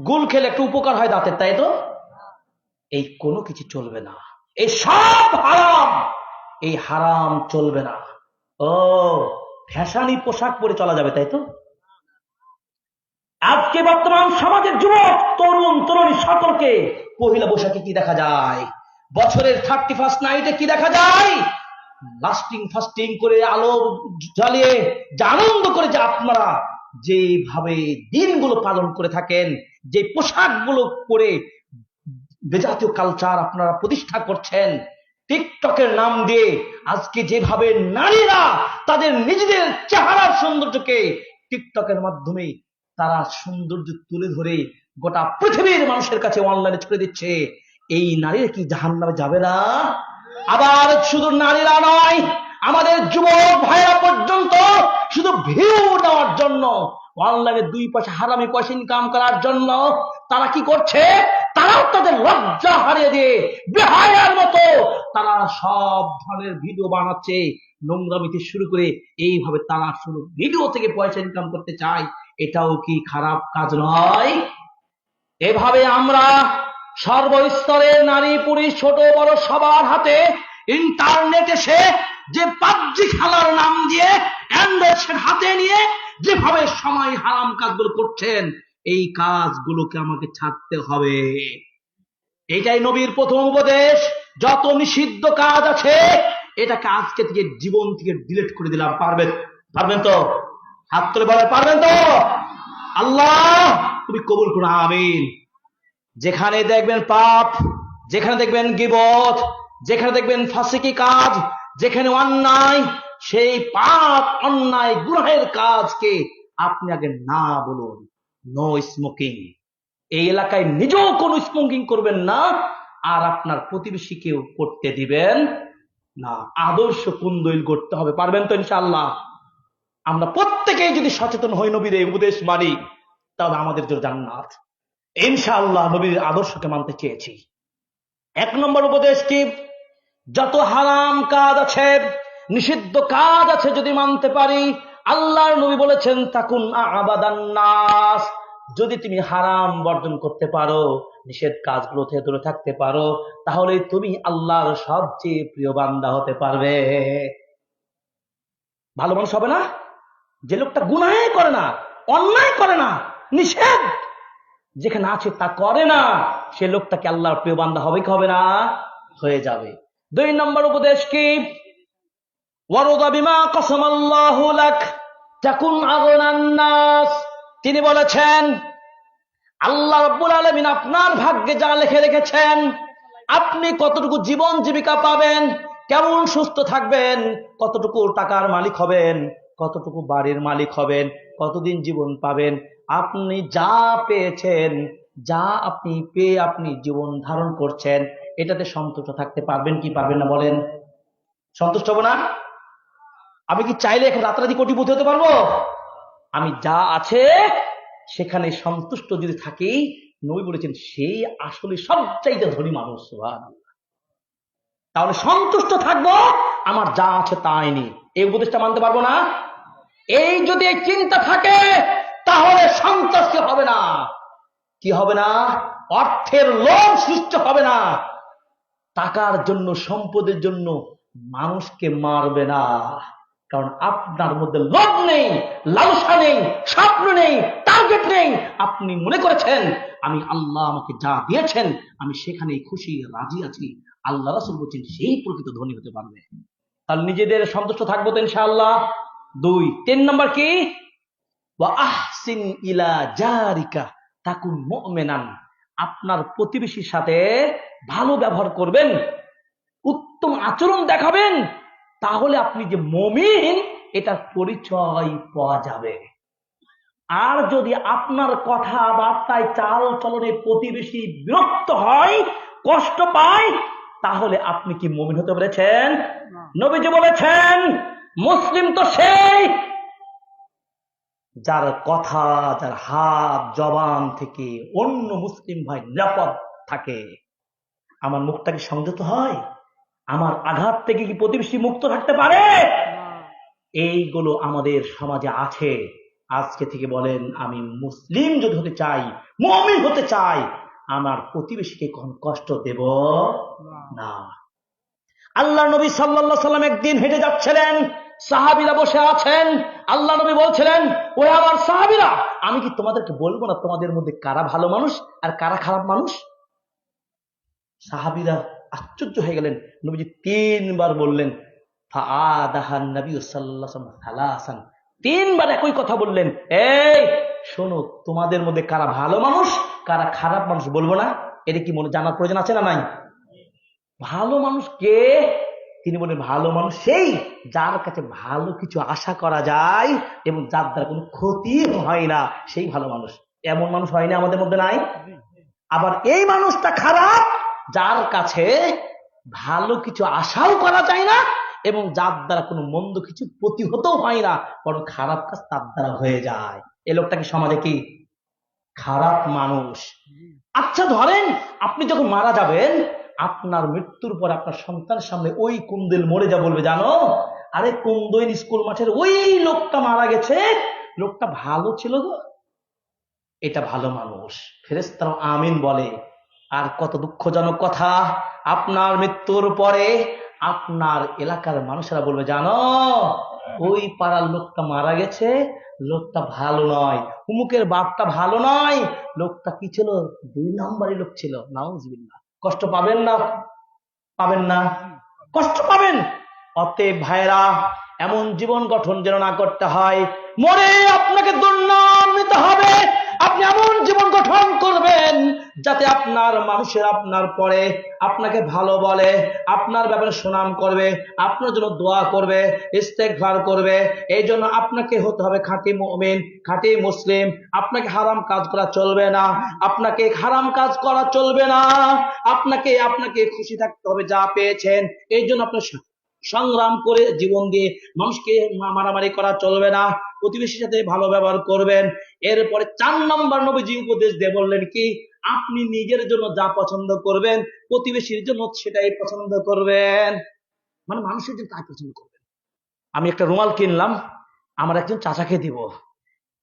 গুল খেলে একটু উপকার হয় দাঁতের, তাই তো? এই কোনো কিছু চলবে না, এই সব হারাম। এই হারাম চলবে না। ও ফ্যাশনি পোশাক পরে চলা যাবে, তাই তো? আজকে বর্তমান সমাজের যুবক, তরুণ তরুণী সকলকে পহিলা বৈশাখে কি দেখা যায়, বছরের 31st নাইটে কি দেখা যায়? লাস্টিং ফাস্টিং করে আলো জ্বালিয়ে যে আনন্দ করে যে আপনারা যেভাবে দিনগুলো পালন করে থাকেন, যে পোশাকগুলো পরে বেজাতীয় কালচার আপনারা প্রতিষ্ঠা করছেন, টিকটকের নাম দিয়ে আজকে যেভাবে নারীরা তাদের নিজেদের চেহারার সৌন্দর্যকে টিকটকের মাধ্যমে তারা সৌন্দর্য তুলে ধরে গোটা পৃথিবীর মানুষের কাছে অনলাইনে ছড়িয়ে দিচ্ছে, এই নারীরা কি জাহান্নামে যাবে না? আবার শুধু নারীরা নয়, আমাদের যুবক ভাইরা পর্যন্ত শুধু ভিউ নেওয়ার জন্য, অনলাইনে 2 পয়সা হারামি পয়সা ইনকাম করার জন্য তারা কি করছে? তারাও তাদের লজ্জা হারিয়ে দিয়ে বেহায়ার মতো তারা সব ধরনের ভিডিও বানাচ্ছে, নোংরামিতে শুরু করে এইভাবে তারা শুধু ভিডিও থেকে পয়সা ইনকাম করতে চায়। এটাও কি খারাপ কাজ নয়? এভাবে আমরা সর্বস্তরের নারী পুরুষ ছোট বড় সবার হাতে ইন্টারনেট এসে যে পাবজি খেলার নাম দিয়ে অ্যান্ড্রয়েড সেট হাতে নিয়ে যেভাবে সময় হারাম কাজগুলো করছেন, এই কাজগুলোকে আমাকে ছাড়তে হবে। এটাই নবীর প্রথম উপদেশ। যত নিষিদ্ধ কাজ আছে এটাকে আজকে থেকে জীবন থেকে ডিলিট করে দিলাম। পারবেন তো? হাত তুলে বলে পারবেন তো? আল্লাহ তুমি কবুল করো, আমিন। যেখানে দেখবেন পাপ, যেখানে দেখবেন গীবত, যেখানে দেখবেন ফাসিকি কাজ, যেখানে অন্যায়, সেই পাপ অন্যায় গুনাহের কাজকে আপনি আগে না বলুন। No smoking. এই এলাকায় নিজেও কোনো স্মোকিং করবেন না, আর আপনার প্রতিবেশীকেও করতে দিবেন না। আদর্শ কুন্দইল করতে হবে। পারবেন তো ইনশাআল্লাহ? আমরা প্রত্যেকেই যদি সচেতন হই, নবীর এই উপদেশ মানি, তাহলে আমাদের জন্য জান্নাত ইনশাআল্লাহ। নবীর আদর্শকে মানতে চেয়েছি। 1 নম্বর উপদেশ কি? যত হারাম কাজ আছে, নিষিদ্ধ কাজ আছে, যদি মানতে পারি, আল্লাহর নবী বলেছেন তাকুন আবাদান নাস, যদি তুমি হারাম বর্জন করতে পারো, নিষেধ কাজগুলো থেকে দূরে থাকতে পারো, তাহলে তুমি আল্লাহর সবচেয়ে প্রিয় বান্দা হতে পারবে। ভালো মানুষ হবে না? যে লোকটা গুনাহ করে না, অন্যায় করে না, নিষেধ যেখানে আছে তা করে না, সে লোকটাকে আল্লাহর প্রিয় বান্দা হবে কি হবে না? হয়ে যাবে। 2 নম্বর উপদেশ কি? ওয়ারদা বিমা কাসামাল্লাহু লাক তাকুন আগনান নাস। তিনি বলেছেন আল্লাহ রাব্বুল আলামিন আপনার ভাগ্যে যা লিখে রেখেছেন, আপনি কতটুকু জীবন জীবিকা পাবেন, কেমন সুস্থ থাকবেন, কতটুকু টাকার মালিক হবেন, কতটুকু বাড়ির মালিক হবেন, কতদিন জীবন পাবেন, আপনি যা পেয়েছেন, যা আপনি পেয়ে আপনি জীবন ধারণ করছেন, এটাতে সন্তুষ্ট থাকতে পারবেন কি পারবেন না? বলেন। সন্তুষ্ট হব না? আমি কি চাইলে এখন রাতারাতি কোটিপতি হতে পারবো? আমি যা আছে সেখানে সন্তুষ্ট যদি থাকি, নবী বলেছেন সেই আসলে সবচাইতে ধনী মানুষ। সুবহানাল্লাহ। তাহলে সন্তুষ্ট থাকবো আমার যা আছে তাই নেই, এই উপদেশটা মানতে পারবো না? এই যদি এই চিন্তা থাকে, তাহলে সন্তুষ্ট হবে না। কি হবে না? অর্থের লোভ সৃষ্টি হবে না। টাকার জন্য, সম্পদের জন্য মানুষকে মারবে না, কারণ আপনার মধ্যে লোভ নেই, লালসা নেই, স্বপ্ন নেই, টার্গেট নেই। আপনি মনে করেছেন আমি আল্লাহ আমাকে যা দিয়েছেন আমি সেখানেই খুশি রাজি আছি। আল্লাহ রাসূল বলেছেন সেই প্রকৃত ধনী হতে পারবে। তাহলে নিজেদের সন্তুষ্ট থাকবো তো ইনশাআল্লাহ। 2। 3 নম্বর কি? ওয়া আহসিন ইলা জারিকা তাকুন মুমিনান। আপনার প্রতিবেশীর সাথে ভালো ব্যবহার করবেন, উত্তম আচরণ দেখাবেন, তাহলে আপনি যে মুমিন এটার পরিচয় পাওয়া যাবে। আর যদি আপনার কথাবার্তায় চাল চলনে প্রতিবেশী বিরক্ত হয়, কষ্ট পায়, তাহলে আপনি কি মুমিন হতে পেরেছেন? নবীজি বলেছেন মুসলিম তো সেই যার কথা, যার হাত, জবান থেকে অন্য মুসলিম ভাই নিরাপদ থাকে। আমার মুখটা কি সংযত হয়? আমার আঘাত থেকে কি প্রতিবেশী মুক্ত থাকতে পারে? এইগুলো আমাদের সমাজে আছে। আজকে থেকে বলেন আমি মুসলিম যদি হতে চাই, মুমিন হতে চাই, আমার প্রতিবেশীকে কখনো কষ্ট দেব না। আল্লাহ নবী সাল্লাল্লাহু আলাইহি সাল্লাম একদিন হেঁটে যাচ্ছিলেন, সাহাবীরা বসে আছেন। আল্লাহ নবী বলছিলেন, ওরে আমার সাহাবীরা, আমি কি তোমাদেরকে বলবো না তোমাদের মধ্যে কারা ভালো মানুষ আর কারা খারাপ মানুষ? সাহাবীরা আশ্চর্য হয়ে গেলেন। নবীজি 3 বার বললেন ফাআদাহান নবী সাল্লাল্লাহু আলাইহি ওয়াসাল্লাম সালাসান, তিনবার একই কথা বললেন। এই শোনো, তোমাদের মধ্যে কারা ভালো মানুষ কারা খারাপ মানুষ বলবো না? এটা কি মনে জানার প্রয়োজন আছে না নাই? ভালো মানুষ কে? তিনি বলেন ভালো মানুষ সেই যার কাছে ভালো কিছু আশা করা যায় এবং যার দ্বারা কোনো ক্ষতি হয় না, সেই ভালো মানুষ। এমন মানুষ হয় না আমাদের মধ্যে? নাই। আবার এই মানুষটা খারাপ যার কাছে ভালো কিছু আশাও করা যায় না এবং যার দ্বারা কোনো মন্দ কিছু প্রতিহত হয় না, বরং খারাপ কাজ তার দ্বারা হয়ে যায়। এই লোকটা কি সমাজে কি খারাপ মানুষ? আচ্ছা ধরেন আপনি যখন মারা যাবেন, আপনার মৃত্যুর পর আপনার সন্তানের সামনে ওই কুন্দল মরে যা বলবে, জানো আরে কুন্দইল স্কুল মাঠের ওই লোকটা মারা গেছে, লোকটা ভালো ছিল গো। এটা ভালো মানুষ। ফেরেশতারা আমিন বলে। আর কত দুঃখজনক কথা, আপনার মৃত্যুর পরে আপনার এলাকার মানুষেরা বলবে, জানো ওই পাড়ার লোকটা মারা গেছে, লোকটা ভালো নয়, উমুকের বাপটা ভালো নয়, লোকটা কি ছিল? 2 নম্বরই লোক ছিল। নাউজুবিল্লাহ। কষ্ট পাবেন না? পাবেন না? কষ্ট পাবেন। অতএব ভাইরা, এমন জীবন গঠন যেন না করতে হয় মরে আপনাকে দুর্নাম নিতে হবে। আপনি এমন জীবন গঠন করবেন যাতে আপনার মানুষের আপনার পরে আপনাকে ভালো বলে, আপনার ব্যাপারে সুনাম করবে, আপনার জন্য দোয়া করবে, ইস্তেগফার করবে। এই জন্য আপনাকে হতে হবে খাঁটি মুমিন, খাঁটি মুসলিম। আপনাকে হারাম কাজ করা চলবে না, আপনাকে হারাম কাজ করা চলবে না। আপনাকে আপনাকে খুশি থাকতে হবে যা পেয়েছেন। এই জন্য আপনার সংগ্রাম করে জীবন দিয়ে মানুষকে মারামারি করা চলবে না, প্রতিবেশীর সাথে ভালো ব্যবহার করবেন। এরপরে 4 নম্বর নবীজি উপদেশ দিয়ে বললেন কি, আপনি নিজের জন্য যা পছন্দ করবেন প্রতিবেশীর জন্য সেটাই পছন্দ করবেন। মানে মানুষের জন্য তাই পছন্দ করবেন। আমি একটা রুমাল কিনলাম, আমার একজন চাচাকে দিব,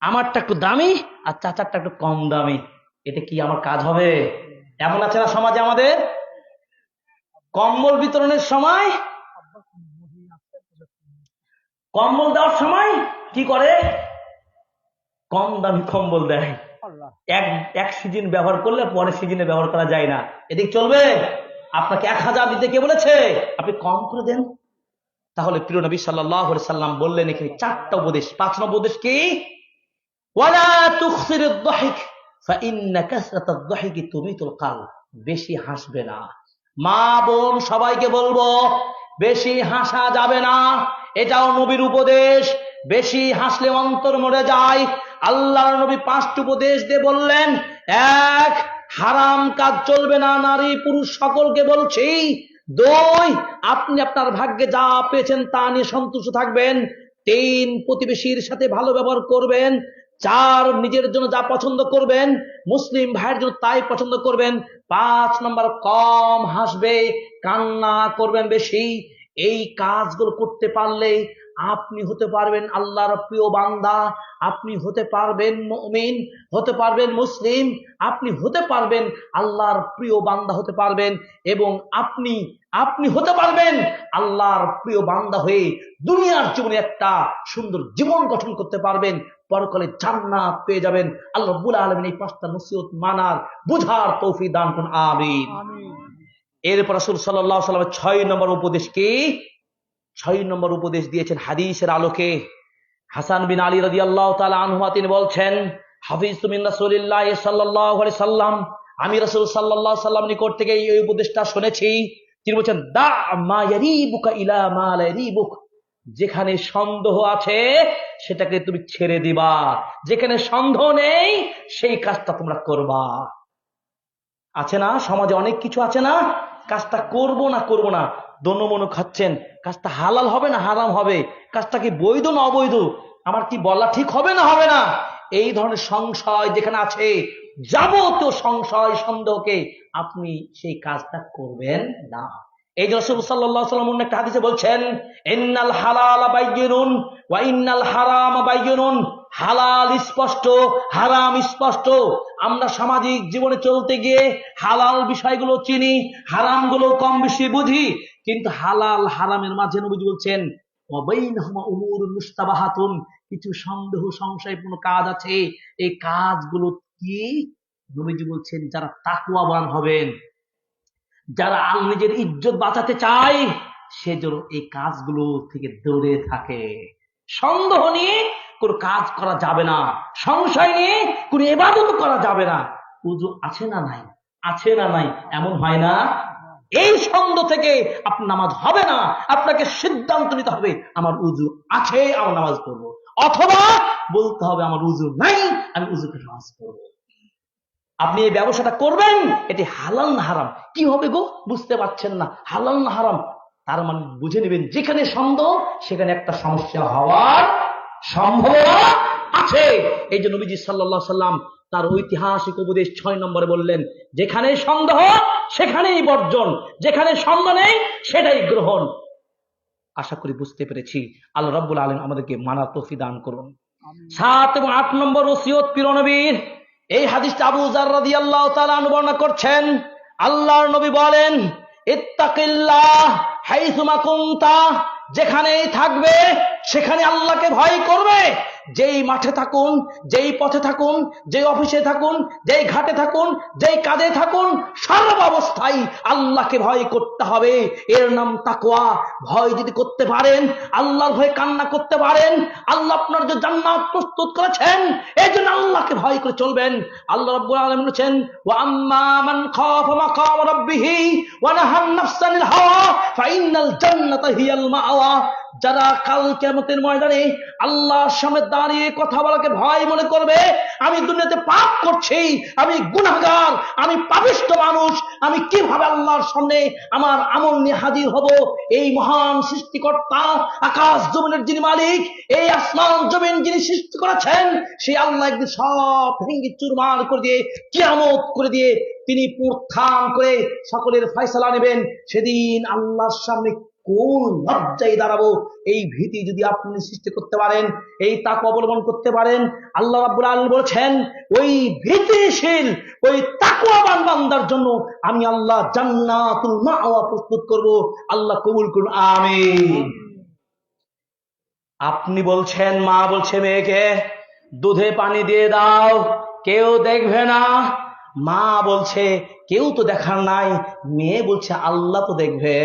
আমারটা একটু দামি আর চাচারটা একটু কম দামি, এটা কি আমার কাজ হবে? এমন আছে না সমাজে আমাদের? কম্বল বিতরণের সময়, কম্বল দেওয়ার সময় কি করে? কম দামি কম্বল দেয়। এক সিজন ব্যবহার করলে পরের সিজনে ব্যবহার করা যায় না, এদিক চলবে? আপনাকে 1000 দিতে কে বলেছে? আপনি কম করে দেন। তাহলে প্রিয় নবী সাল্লাল্লাহু আলাইহি সাল্লাম বললেন এখানে 4টা উপদেশ। 5 নম্বর উপদেশ কি? ওয়ালা তুখসিরুদ দাহিক ফাইন্না কাসরাতাদ দাহিকি তুমিতুল কলব। বেশি হাসবে না। মা বোন সবাইকে বলবো, বেশি হাসা যাবে না, এটাও নবীর উপদেশ। বেশি হাসলে অন্তর মরে যায়। আল্লাহর নবী 5টি উপদেশ দিয়ে বললেন, 1, হারাম কাজ চলবে না, নারী পুরুষ সকলকে বলছি। 2, আপনি আপনার ভাগ্যে যা পেয়েছেন তা নিয়ে সন্তুষ্ট থাকবেন। 3, প্রতিবেশীর সাথে ভালো ব্যবহার করবেন। 4, নিজের জন্য যা পছন্দ করবেন মুসলিম ভাইয়ের জন্য তাই পছন্দ করবেন। 5 নম্বর, কম হাসবে, কান্না করবেন বেশি। এই কাজগুলো করতে পারলে আপনি হতে পারবেন আল্লাহর প্রিয় বান্দা, আপনি হতে পারবেন মুমিন, হতে পারবেন মুসলিম, আপনি হতে পারবেন আল্লাহর প্রিয় বান্দা হতে পারবেন এবং আপনি আপনি হতে পারবেন আল্লাহর প্রিয় বান্দা হয়ে দুনিয়ার জীবনে একটা সুন্দর জীবন গঠন করতে পারবেন, পরকালে জান্নাত পেয়ে যাবেন। আল্লাহ রাব্বুল আলামিন এই 5টা নসিহত মানার বুঝার তৌফিক দান করুন, আমিন। এরপর রাসূল সাল্লাল্লাহু আলাইহি ওয়াসাল্লাম 6 নম্বর উপদেশ কি? 6 নম্বর উপদেশ দিয়েছেন হাদিসের আলোকে। হাসান বিন আলী রাদিয়াল্লাহু তাআলা আনহুমা তিনি বলছেন, হাফিজতু মিন রাসূলিল্লাহ সাল্লাল্লাহু আলাইহি সাল্লাম, আমি রাসূল সাল্লাল্লাহু আলাইহি সাল্লাম নিকট থেকে এই উপদেশটা শুনেছি। তিনি বলেছেন, দা মা ইয়ারিবুকা ইলা মা লা ইয়ারিবুক। যেখানে সন্দেহ আছে সেটাকে তুমি ছেড়ে দিবা, যেখানে সন্দেহ নেই সেই কাজটা তোমরা করবা। আছে না সমাজে অনেক কিছু আছে না, কাজটা করব না দনমনো খাচ্ছেন, কাজটা হালাল হবে না হারাম হবে, কাজটা কি বৈধ না অবৈধ, আমার কি বলা ঠিক হবে না হবে না, এই ধরনের সংশয় যেখানে আছে, যাবতীয় সংশয় সন্দেহকে আপনি সেই কাজটা করবেন না। এই যে রাসূল সাল্লাল্লাহু আলাইহি ওয়াসাল্লাম একটা হাদিসে বলছেন, ইন্নাল হালালা বাইয়িনুন ওয়া ইন্নাল হারামা বাইয়িনুন। হালাল স্পষ্ট, হারাম স্পষ্ট। আমরা সামাজিক জীবনে চলতে গিয়ে হালাল বিষয়গুলো চিনি, হারামগুলো কম বেশি বুঝি, কিন্তু হালাল হারামের মাঝে নবীজি বলছেন ওয়াবাইনাহুমা উমুরুন মুশতাবাহাতুন, কিছু সন্দেহ সংশয়পূর্ণ কাজ আছে। এই কাজগুলো কি? নবীজি বলছেন যারা তাকওয়াবান হবেন, যারা নিজের ইজ্জত বাঁচাতে চায়, সে যেন এই কাজগুলো থেকে দূরে থাকে। সন্দেহ নিয়ে কোনো কাজ করা যাবে না, সংশয় নিয়ে কোনো ইবাদত করা যাবে না। উযু আছে না নাই, আছে না নাই, এমন হয় না? এই সন্দেহ থেকে আপনার নামাজ হবে না। আপনাকে সিদ্ধান্ত নিতে হবে আমার উযু আছে, আমার নামাজ পড়বো, অথবা বলতে হবে আমার উযু নাই, আমি উযু করে নামাজ পড়বো। আপনি এই ব্যবসাটা করবেন, এটি হালাল না হারাম? কি হবে গো, বুঝতে পারছেন না হালাল না হারাম? তার মানে বুঝে নেবেন যেখানে সন্দেহ সেখানে একটা সমস্যা হওয়ার সম্ভাবনা আছে। এই যে নবীজি সাল্লাল্লাহু আলাইহি সাল্লাম তার ঐতিহাসিক উপদেশ 6 নম্বরে বললেন, যেখানে সন্দেহ সেখানেই বর্জন, যেখানে সন্দেহ নেই সেটাই গ্রহণ। আশা করি বুঝতে পেরেছি। আল্লাহ রাব্বুল আলামিন আমাদেরকে মানার তৌফিক দান করুন। 7 এবং 8 নম্বর ওসিয়ত প্রিয় নবীর। এই হাদিসটা আবু যার রাদিয়াল্লাহু তাআলা আনহু বর্ণনা করছেন। আল্লাহর নবী বলেন, ইত্তাকিল্লাহ হাইসুমা কুনতা, যেখানেই থাকবে সেখানে আল্লাহকে ভয় করবে। যেই মাঠে থাকুন, যেই পথে থাকুন, যেই অফিসে থাকুন, যেই ঘাটে থাকুন, যেই কাজে থাকুন, সর্বাবস্থায় আল্লাহকে ভয় করতে হবে। এর নাম তাকওয়া। ভয় যদি করতে পারেন, আল্লাহর ভয়ে কান্না করতে পারেন, আল্লাহ আপনার যে জান্নাত প্রস্তুত করেছেন, এই জন্য আল্লাহকে ভয় করে চলবেন। আল্লাহ রাব্বুল আলামিন বলেছেন, ওয়া আম্মা মান খাফা মাকাম রাব্বিহি ওয়া নাহান নাফসানিল হাওয়া ফাইনাল জান্নাতা হিয়াল মাওয়া। যারা কাল কিয়ামতের ময়দানে আল্লাহর সামনে দাঁড়িয়ে কথা বলাকে ভয় মনে করবে, আমি দুনিয়াতে পাপ করছি, আমি গুনাহগার, আমি পাপিষ্ঠ মানুষ, আমি কিভাবে আল্লাহর সামনে আমার আমল নিয়ে হাজির হব? এই মহান সৃষ্টিকর্তা, আকাশ জমিনের যিনি মালিক, এই আসমান জমিন যিনি সৃষ্টি করেছেন, সেই আল্লাহ একদিন সব ভেঙে চুরমার করে দিয়ে, কিয়ামত করে দিয়ে তিনি পুনরুত্থান করে সকলের ফয়সালা নেবেন। সেদিন আল্লাহর সামনে কোন লজ্জায় দাঁড়াবো, এই ভীতি যদি আপনি সৃষ্টি করতে পারেন, এই তাকওয়া অবলম্বন করতে পারেন, আল্লাহ রাব্বুল আলামিন বলেছেন ওই ভীতিশীল, ওই তাকওয়াবান বান্দার জন্য আমি আল্লাহ জান্নাতুল মাওয়া প্রস্তুত করব। আল্লাহ কবুল করুন, আমিন। আপনি বলছেন, মা বলছে মেয়েকে দুধে পানি দিয়ে দাও, কেউ দেখবে না। মা বলছে কেউ তো দেখার নাই, মেয়ে বলছে আল্লাহ তো দেখবে।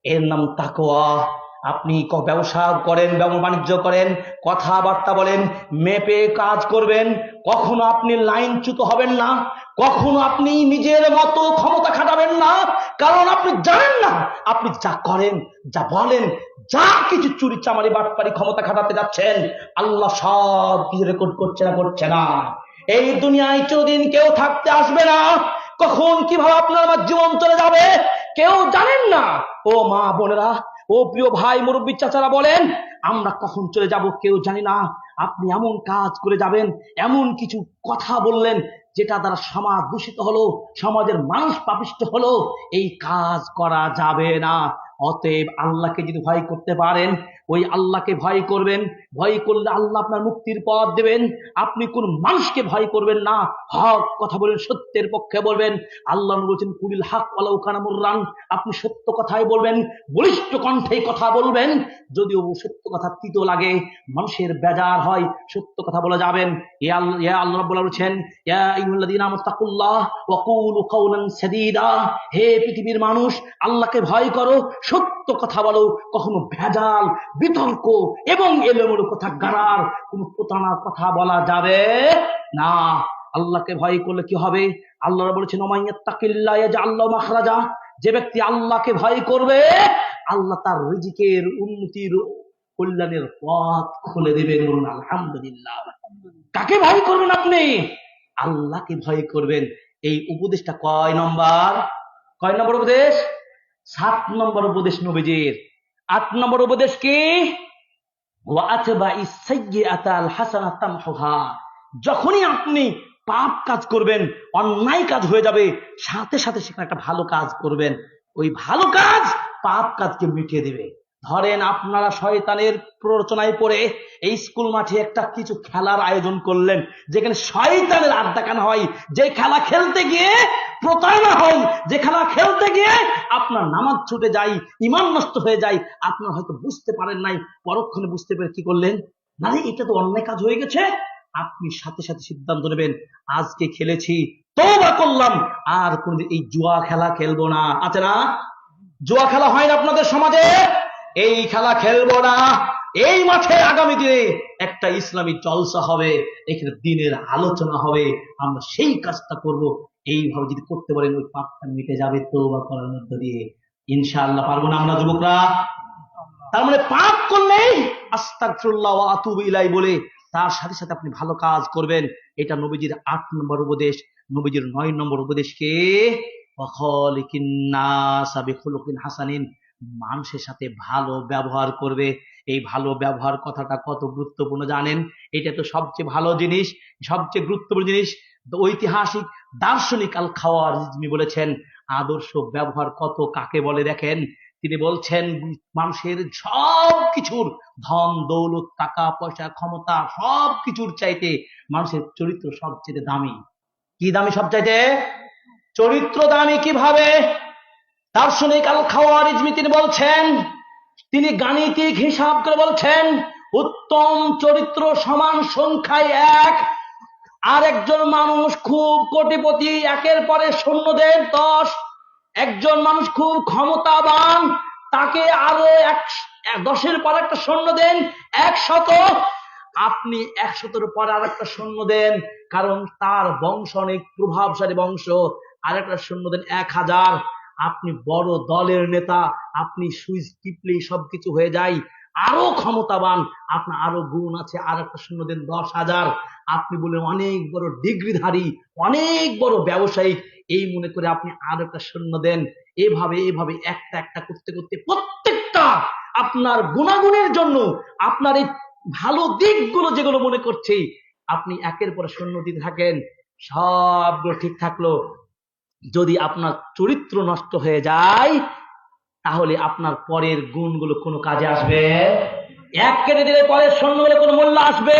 এর নাম তাকওয়া। আপনি ব্যবসা করেন, বাণিজ্য করেন, কথাবার্তা বলেন, মেপে কাজ করবেন। কখনো আপনি লাইনচ্যুত হবেন না, কখনো আপনি নিজের মতো ক্ষমতা খাটাবেন না, কারণ আপনি জানেন না আপনি যা করেন, যা বলেন, যা কিছু চুরি চামারি বাটপারি ক্ষমতা খাটাতে যাচ্ছেন, আল্লাহ সব কিছু রেকর্ড করছে না, করছে না। এই দুনিয়ায় চিরদিন কেউ থাকতে আসবে না। কখন কিভাবে আপনার আমার জীবন চলে যাবে কেউ জানেন না। ও মা বোনেরা, ও প্রিয় ভাই মুরব্বী চাচারা বলেন, আমরা কখন চলে যাব কেউ জানি না। আপনি এমন কাজ করে যাবেন, এমন কিছু কথা বললেন যেটা দ্বারা সমাজ দূষিত হলো, সমাজের মানুষ পাপিষ্ট হলো, এই কাজ করা যাবে না। অতএব আল্লাহকে যদি ভয় করতে পারেন, ওই আল্লাহকে ভয় করবেন। ভয় করলে আল্লাহ আপনার মুক্তির পথ দেবেন। আপনি কোন মানুষকে ভয় করবেন না, হক কথা বলেন, সত্যের পক্ষে বলবেন। আল্লাহ বলছেন কুলিল হক ওয়ালাউ কানা মুররান, আপনি সত্য কথাই বলবেন, বলিষ্ঠ কণ্ঠে কথা বলবেন। যদিও সত্য কথা তিতো লাগে, মানুষের বেজার হয়, সত্য কথা বলে যাবেন। আল্লাহ রাব্বুল আলামিন বলেছেন, ইয়া আইয়ুহাল্লাযীনা আমানু তাকুল্লাহ ওয়া কুলু কাওলান সাদীদা, হে পৃথিবীর মানুষ আল্লাহকে ভয় করো, সত্য কথা বলো, কখনো ভেজাল, বিতর্ক এবং এলোমেলো কথা, গারার কোন প্রতারণার কথা বলা যাবে না। আল্লাহকে ভয় করলে কি হবে? আল্লাহ বলেছেন, ওমাইয়াত্তাকিল্লাহ ইয়াজআল লাহু মাখরাজা, যে ব্যক্তি আল্লাহকে ভয় করবে আল্লাহ তার রিজিকের, উন্নতির, কল্যাণের পথ খুলে দেবেন। আলহামদুলিল্লাহ। কাকে ভয় করবেন আপনি? আল্লাহকে ভয় করবেন। এই উপদেশটা কয় নম্বর? কয় নম্বর উপদেশ? 7 নম্বর উপদেশ নবীজির। 8 নম্বর উপদেশ কি? ওয়াতবাইস সাইয়্যাতাল হাসানাত তামহুহা, যখনই আপনি পাপ কাজ করবেন, অন্যায় কাজ হয়ে যাবে, সাথে সাথে সেখানে একটা ভালো কাজ করবেন। ওই ভালো কাজ পাপ কাজকে মিটিয়ে দেবে। ধরেন আপনারা শয়তানের প্ররোচনায় পড়ে এই স্কুল মাঠে একটা কিছু খেলার আয়োজন করলেন, যেখানে শয়তানের আড্ডাখানা হয়, যে খেলা খেলতে গিয়ে প্রতারণা হয়, যে খেলা খেলতে গিয়ে আপনার নামাজ ছুটে যায়, ঈমান নষ্ট হয়ে যায়। আপনারা হয়তো বুঝতে পারেন নাই, পরক্ষণে বুঝতে পেরে কি করলেন, না এটা তো অন্যায় কাজ হয়ে গেছে। আপনি সাথে সাথে সিদ্ধান্ত নেবেন, আজকে খেলেছি, তওবা করলাম, আর কোনদিন এই জুয়া খেলা খেলবো না। আছে না? জুয়া খেলা হয় না আপনাদের সমাজে? এই খেলা খেলবো না। এই মাঠে আগামী দিনে একটা ইসলামী জলসা হবে, এখানে দিনের আলোচনা হবে, আমরা সেই কাজটা করব। এইভাবে যদি করতে পারেন ওই পাপটা মিটে যাবে তওবা করার মধ্য দিয়ে। ইনশাআল্লাহ পারবো না আমরা যুবকরা? তার মানে পাপ করলেই আস্তাগফিরুল্লাহ ওয়া আতুবু ইলাই বলে তার সাথে সাথে আপনি ভালো কাজ করবেন। এটা নবীজির ৮ নম্বর উপদেশ। নবীজির ৯ নম্বর উপদেশ কে? ওয়াখালিকিন নাস বিখুলুকিন হাসানিন, মানুষের সাথে ভালো ব্যবহার করবে। এই ভালো ব্যবহার কথাটা কত গুরুত্বপূর্ণ জানেন? এটা তো সবচেয়ে ভালো জিনিস, সবচেয়ে গুরুত্বপূর্ণ জিনিস। ঐতিহাসিক দার্শনিক আল খাওয়ারিজমি বলেছেন আদর্শ ব্যবহার কত কাকে বলে দেখেন। তিনি বলছেন মানুষের সব কিছুর, ধন দৌলত টাকা পয়সা ক্ষমতা সব কিছুর চাইতে মানুষের চরিত্র সবচেয়ে দামি। কি দামি সবচাইতে? চরিত্র দামি। কিভাবে? দার্শনিক আল খাওয়ারিজমি তিনি বলছেন, তিনি গাণিতিক হিসাব করে বলছেন উত্তম চরিত্র সমান সংখ্যায় ১। আর একজন মানুষ খুব কোটিপতি, একের পরে শূন্য দেন ১০। একজন মানুষ খুব ক্ষমতাবান, তাকে আরো ১০-এর পর একটা শূন্য দেন ১০০। আপনি ১০০-এর পর আর একটা শূন্য দেন, কারণ তার বংশ অনেক প্রভাবশালী বংশ, আর একটা শূন্য দেন ১০০০। আপনি বড় দলের নেতা, আপনি সুইচ টিপলেই সবকিছু হয়ে যায়। আরো ক্ষমতাবান, আপনার আরো গুণ আছে, আর একটা শূন্য দেন ১০০০০। আপনি বলেন অনেক বড় ডিগ্রিধারী, অনেক বড় ব্যবসায়িক, এই মনে করে আপনি আর একটা শূন্য দেন। এভাবে এভাবে একটা একটা করতে করতে প্রত্যেকটা আপনার গুণাগুণের জন্য, আপনার এই ভালো দিকগুলো যেগুলো মনে করছে, আপনি একের পর শূন্য দিতে থাকেন, সবগুলো ঠিক থাকলো। যদি আপনার চরিত্র নষ্ট হয়ে যায় তাহলে আপনার পরের গুণগুলো কোনো কাজে আসবে? এক কেটে দিলে পরের শূন্য হলে কোনো মূল্য আসবে?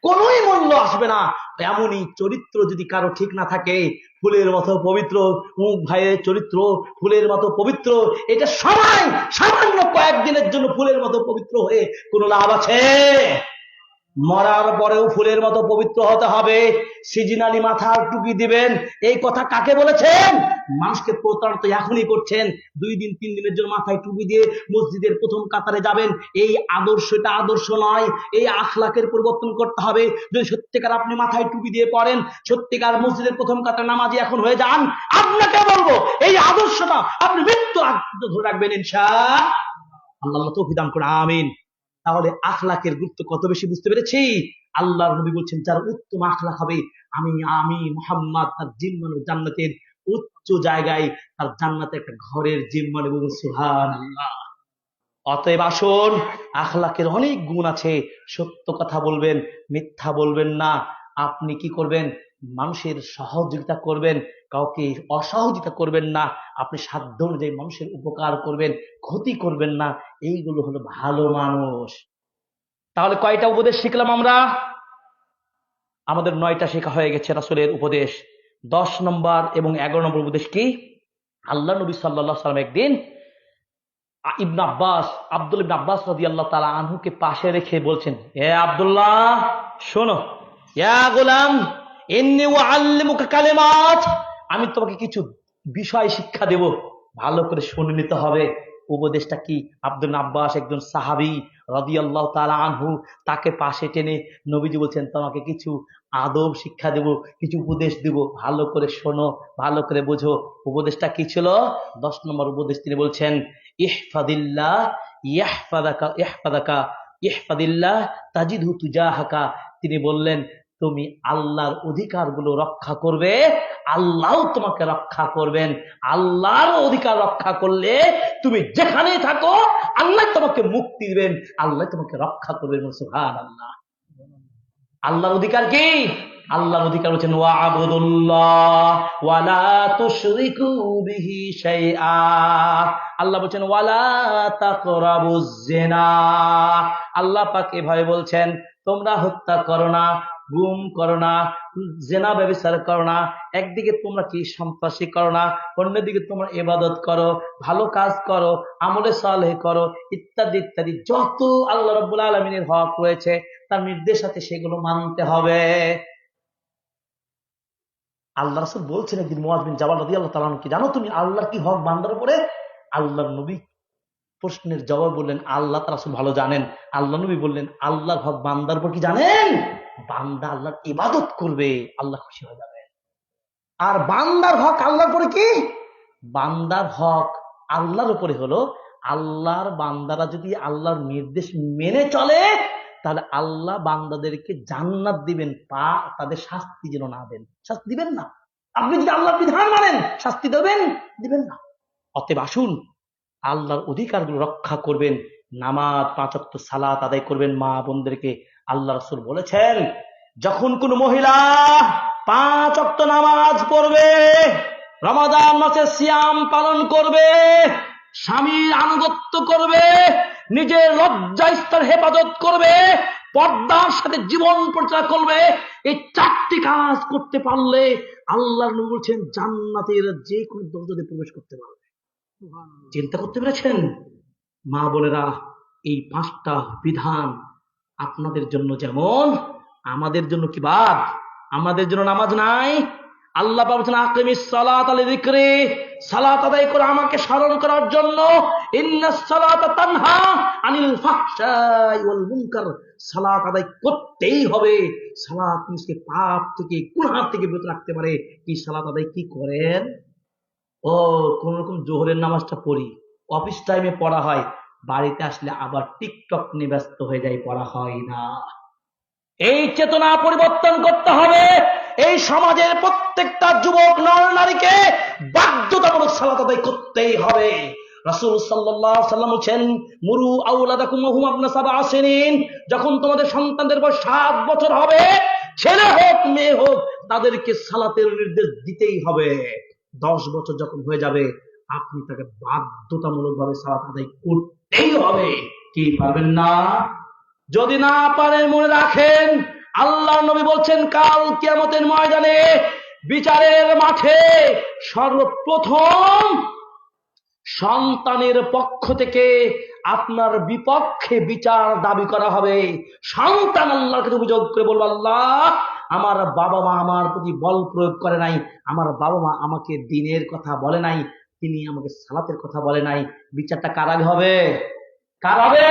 কোনোই মূল্য আসবে না। এমনই চরিত্র যদি কারো ঠিক না থাকে, ফুলের মতো পবিত্র, মুখ ভাইয়ের চরিত্র ফুলের মতো পবিত্র, এটা সবাই সামান্য কয়েকদিনের জন্য ফুলের মতো পবিত্র হয়ে কোনো লাভ আছে? মরার পরেও ফুলের মতো পবিত্র হতে হবে। সিজনালি মাথার টুপি দিবেন, এই কথা কাকে বলেছেন? মানুষকে প্রতারিত এখনই করছেন। ২ দিন ৩ দিনের জন্য মাথায় টুপি দিয়ে মসজিদের প্রথম কাতারে যাবেন, এই আদর্শটা আদর্শ নয়। এই আখলাকের পরিবর্তন করতে হবে। যদি সত্যিকার আপনি মাথায় টুপি দিয়ে পড়েন, সত্যিকার মসজিদের প্রথম কাতারে নামাজি এখন হয়ে যান, আপনাকে বলবো এই আদর্শটা আপনি মৃত্যু ধরে রাখবেন ইনশাআল্লাহ। আল্লাহ তৌফিক দান করুন, আমিন। তাহলে আখলাকের গুরুত্ব কত বেশি বুঝতে পেরেছি। আল্লাহর নবী বলছেন যারা উত্তম আখলাক হবে, আমি মুহাম্মদ তার জিম্মানো জান্নাতের উচ্চ জায়গায়, তার জান্নাতে একটা ঘরের জিম্মা নেব। সুবহানাল্লাহ। অতএব আসুন, আখলাকের অনেক গুণ আছে। সত্য কথা বলবেন, মিথ্যা বলবেন না। আপনি কি করবেন? মানুষের সহযোগিতা করবেন, কাউকে অসহযোগিতা করবেন না। আপনি সাধ্য অনুযায়ী মানুষের উপকার করবেন, ক্ষতি করবেন না। এইগুলো হলো ভালো মানুষ। তাহলে কয়টা উপদেশ শিখলাম আমরা? আমাদের ৯টা শেখা হয়ে গেছে রাসূলের উপদেশ। ১০ নম্বর এবং ১১ নম্বর উপদেশ কি? আল্লাহ নবী সাল্লাল্লাহু আলাইহি ওয়াসাল্লাম একদিন আব্দুল ইবনে আব্বাস রাদিয়াল্লাহু তাআলা আনহুকে পাশে রেখে বলছেন, হে আব্দুল্লাহ শোনো, ইয়া গোলাম ইন্নী উআল্লিমুকা কালিমাত, আমি তোমাকে কিছু বিষয় শিক্ষা দেব, ভালো করে শুনে নিতে হবে। উপদেশটা কি? আব্দুল আব্বাস একজন সাহাবী রাদিয়াল্লাহু তাআলা আনহু, তাকে পাশে টেনে নবীজি বলছেন তোমাকে কিছু আদব শিক্ষা দেব, কিছু উপদেশ দেব, ভালো করে শোনো, ভালো করে বোঝো। উপদেশটা কি ছিল? ১০ নম্বর উপদেশ তিনি বলছেন ইহফাদিল্লাহ ইয়াহফাদাকা ইহফাদাকা ইহফাদিল্লাহ তাজিদহু তুজাহাকা। তিনি বললেন তুমি আল্লাহর অধিকারগুলো রক্ষা করবে, আল্লাহও তোমাকে রক্ষা করবেন। আল্লাহর অধিকার রক্ষা করলে তুমি যেখানেই থাকো আল্লাহ তোমাকে মুক্তি দিবেন, আল্লাহ তোমাকে রক্ষা করবেন। সুবহানাল্লাহ। আল্লাহর অধিকার কি? আল্লাহর অধিকার হচ্ছেন ওয়া'বুদুল্লাহ ওয়া লা তুশরিকু বিহি শাইআ। আল্লাহ বলছেন ওয়ালা তাকরাবুজ জিনা। আল্লাহ পাক এভাবে বলছেন তোমরা হত্যা করো না, গুম করো না, জেনা ব্যভিচার করো না। একদিকে তোমরা কি সন্ত্রাসী করো না, অন্যদিকে তোমরা ইবাদত করো, ভালো কাজ করো, আমলে সালেহ করো, ইত্যাদি ইত্যাদি। যত আল্লাহ রাব্বুল আলামিনের হক রয়েছে তার নির্দেশ আছে, সেগুলো মানতে হবে। আল্লাহ রাসূল বলছেন একদিন মুআয বিন জাবাল রাদিয়াল্লাহু তাআলা আনহু, জানো তুমি আল্লাহর কি হক বান্দার উপরে? আল্লাহ নবী প্রশ্নের জবাব বললেন আল্লাহ তার রাসূল ভালো জানেন। আল্লাহ নবী বললেন আল্লাহর হক বান্দার উপর কি জানেন? বান্দা আল্লাহর ইবাদত করবে, আল্লাহ খুশি হয়ে যাবে। আর বান্দার হক আল্লাহর উপরে কি? বান্দার হক আল্লাহর উপরে হলো আল্লাহর বান্দারা যদি আল্লাহর নির্দেশ মেনে চলে তাহলে আল্লাহ বান্দাদেরকে জান্নাত দিবেন, তাদের শাস্তি যেন না দেন। শাস্তি দিবেন না। আপনি যদি আল্লাহর বিধান মানেন শাস্তি দেবেন? দিবেন না। অতএব আসুন আল্লাহর অধিকারগুলো রক্ষা করবেন, নামাজ 5 ওয়াক্ত সালাত আদায় করবেন। মা বোনদেরকে আল্লাহ রাসূল বলেছেন যখন কোন মহিলা 5 ওয়াক্ত নামাজ পড়বে, রমাদান মাসে সিয়াম পালন করবে, স্বামীর আনুগত্য করবে, নিজের লজ্জাস্থান হেফাজত করবে, পর্দার সাথে জীবন পরিচালনা করবে, এই 4টি কাজ করতে পারলে আল্লাহ নবী বলছেন জান্নাতের যে কোনো দরজায় প্রবেশ করতে পারবে। চিন্তা করতে পেরেছেন? মা বোনেরা, এই 5টা বিধান আপনাদের জন্য যেমন আমাদের জন্য কি বাদ? আমাদের জন্য নামাজ নাই? আল্লাহ বলছেন আকিমিস সালাতা লিযিকরি, সালাত আদায় করে আমাকে স্মরণ করার জন্য। ইন্নাস সালাতা তানহা আনিল ফাহশাই ওয়াল মুনকার, সালাত আদায় করতেই হবে। সালাত নিজকে পাপ থেকে গুনাহ থেকে বিরত রাখতে পারে। কি সালাত আদায় কি করেন? ও কোন রকম জোহরের নামাজটা পড়ি, অফিস টাইমে পড়া হয়, বাড়িতে আসলে আবার টিকটক নিয়ে ব্যস্ত হয়ে যায়, পড়া হয় না। এই চেতনা পরিবর্তন করতে হবে। এই সমাজের প্রত্যেকটা যুবক নর নারীকে বাধ্যতামূলক সালাত আদায় করতেই হবে। রাসূল সাল্লাল্লাহু আলাইহি ওয়াসাল্লাম বলেছেন মুরু আওলাদাকুম ওয়া হুম আবনা সাবআ সিনিন, যখন তোমাদের সন্তানদের বয়স 7 বছর হবে, ছেলে হোক মেয়ে হোক, তাদেরকে সালাতের নির্দেশ দিতেই হবে। 10 বছর যখন হয়ে যাবে আপনি তাকে বাধ্যতামূলক ভাবে সালাত আদায় করতেই হবে। কি পারবেন না? যদি না পারেন মনে রাখেন আল্লাহ নবী বলছেন কাল কিয়ামতের ময়দানে বিচারের মাঠে সর্বপ্রথম সন্তানের পক্ষ থেকে আপনার বিপক্ষে বিচার দাবি করা হবে। সন্তান আল্লাহর কাছে অভিযোগ করে বলবে আল্লাহ আমার বাবা মা আমার প্রতি বল প্রয়োগ করে নাই, আমার বাবা মা আমাকে দ্বীনের কথা বলে নাই, তিনি আমাকে সালাতের কথা বলে নাই। বিচারটা কার আগে হবে? কার হবে?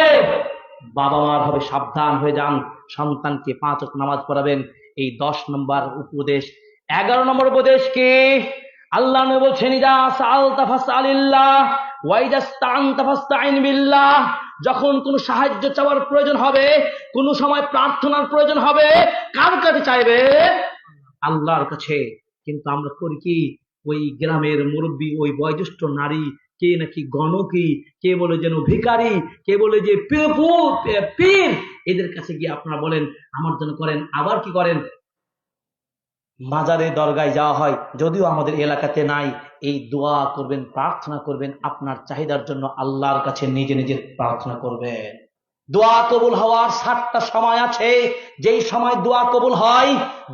বাবা মার হবে। সাবধান হয়ে যান, সন্তানকে 5 ওয়াক্ত নামাজ পড়াবেন। এই 10 নম্বর উপদেশ। 11 নম্বর উপদেশ কি? আল্লাহ নবী বলছেন ইদা সাআলতা ফাসআলিল্লাহ ওয়া ইদা ইসতাআনতা ফাসতাইন বিল্লাহ, যখন কোনো সাহায্য চাওয়ার প্রয়োজন হবে, কোন সময় প্রার্থনার প্রয়োজন হবে, কার কাছে চাইবে? আল্লাহর কাছে। কিন্তু আমরা করি কি, ওই গ্রামের মুরব্বী, ওই বয়োজ্যেষ্ঠ নারী, কে নাকি গণকী, কে বলে যেন ভিখারি, কে বলে যে পীর, এদের কাছে গিয়ে আপনারা বলেন আমার জন্য করেন। আবার কি করেন? মাজারে দরগায় যাওয়া হয়, যদিও আমাদের এলাকাতে নাই। এই দোয়া করবেন, প্রার্থনা করবেন আপনার চাহিদার জন্য, আল্লাহর কাছে নিজে নিজের প্রার্থনা করবেন। দোয়া কবুল হওয়ার 7টা সময় আছে। যেই সময় দোয়া কবুল হয়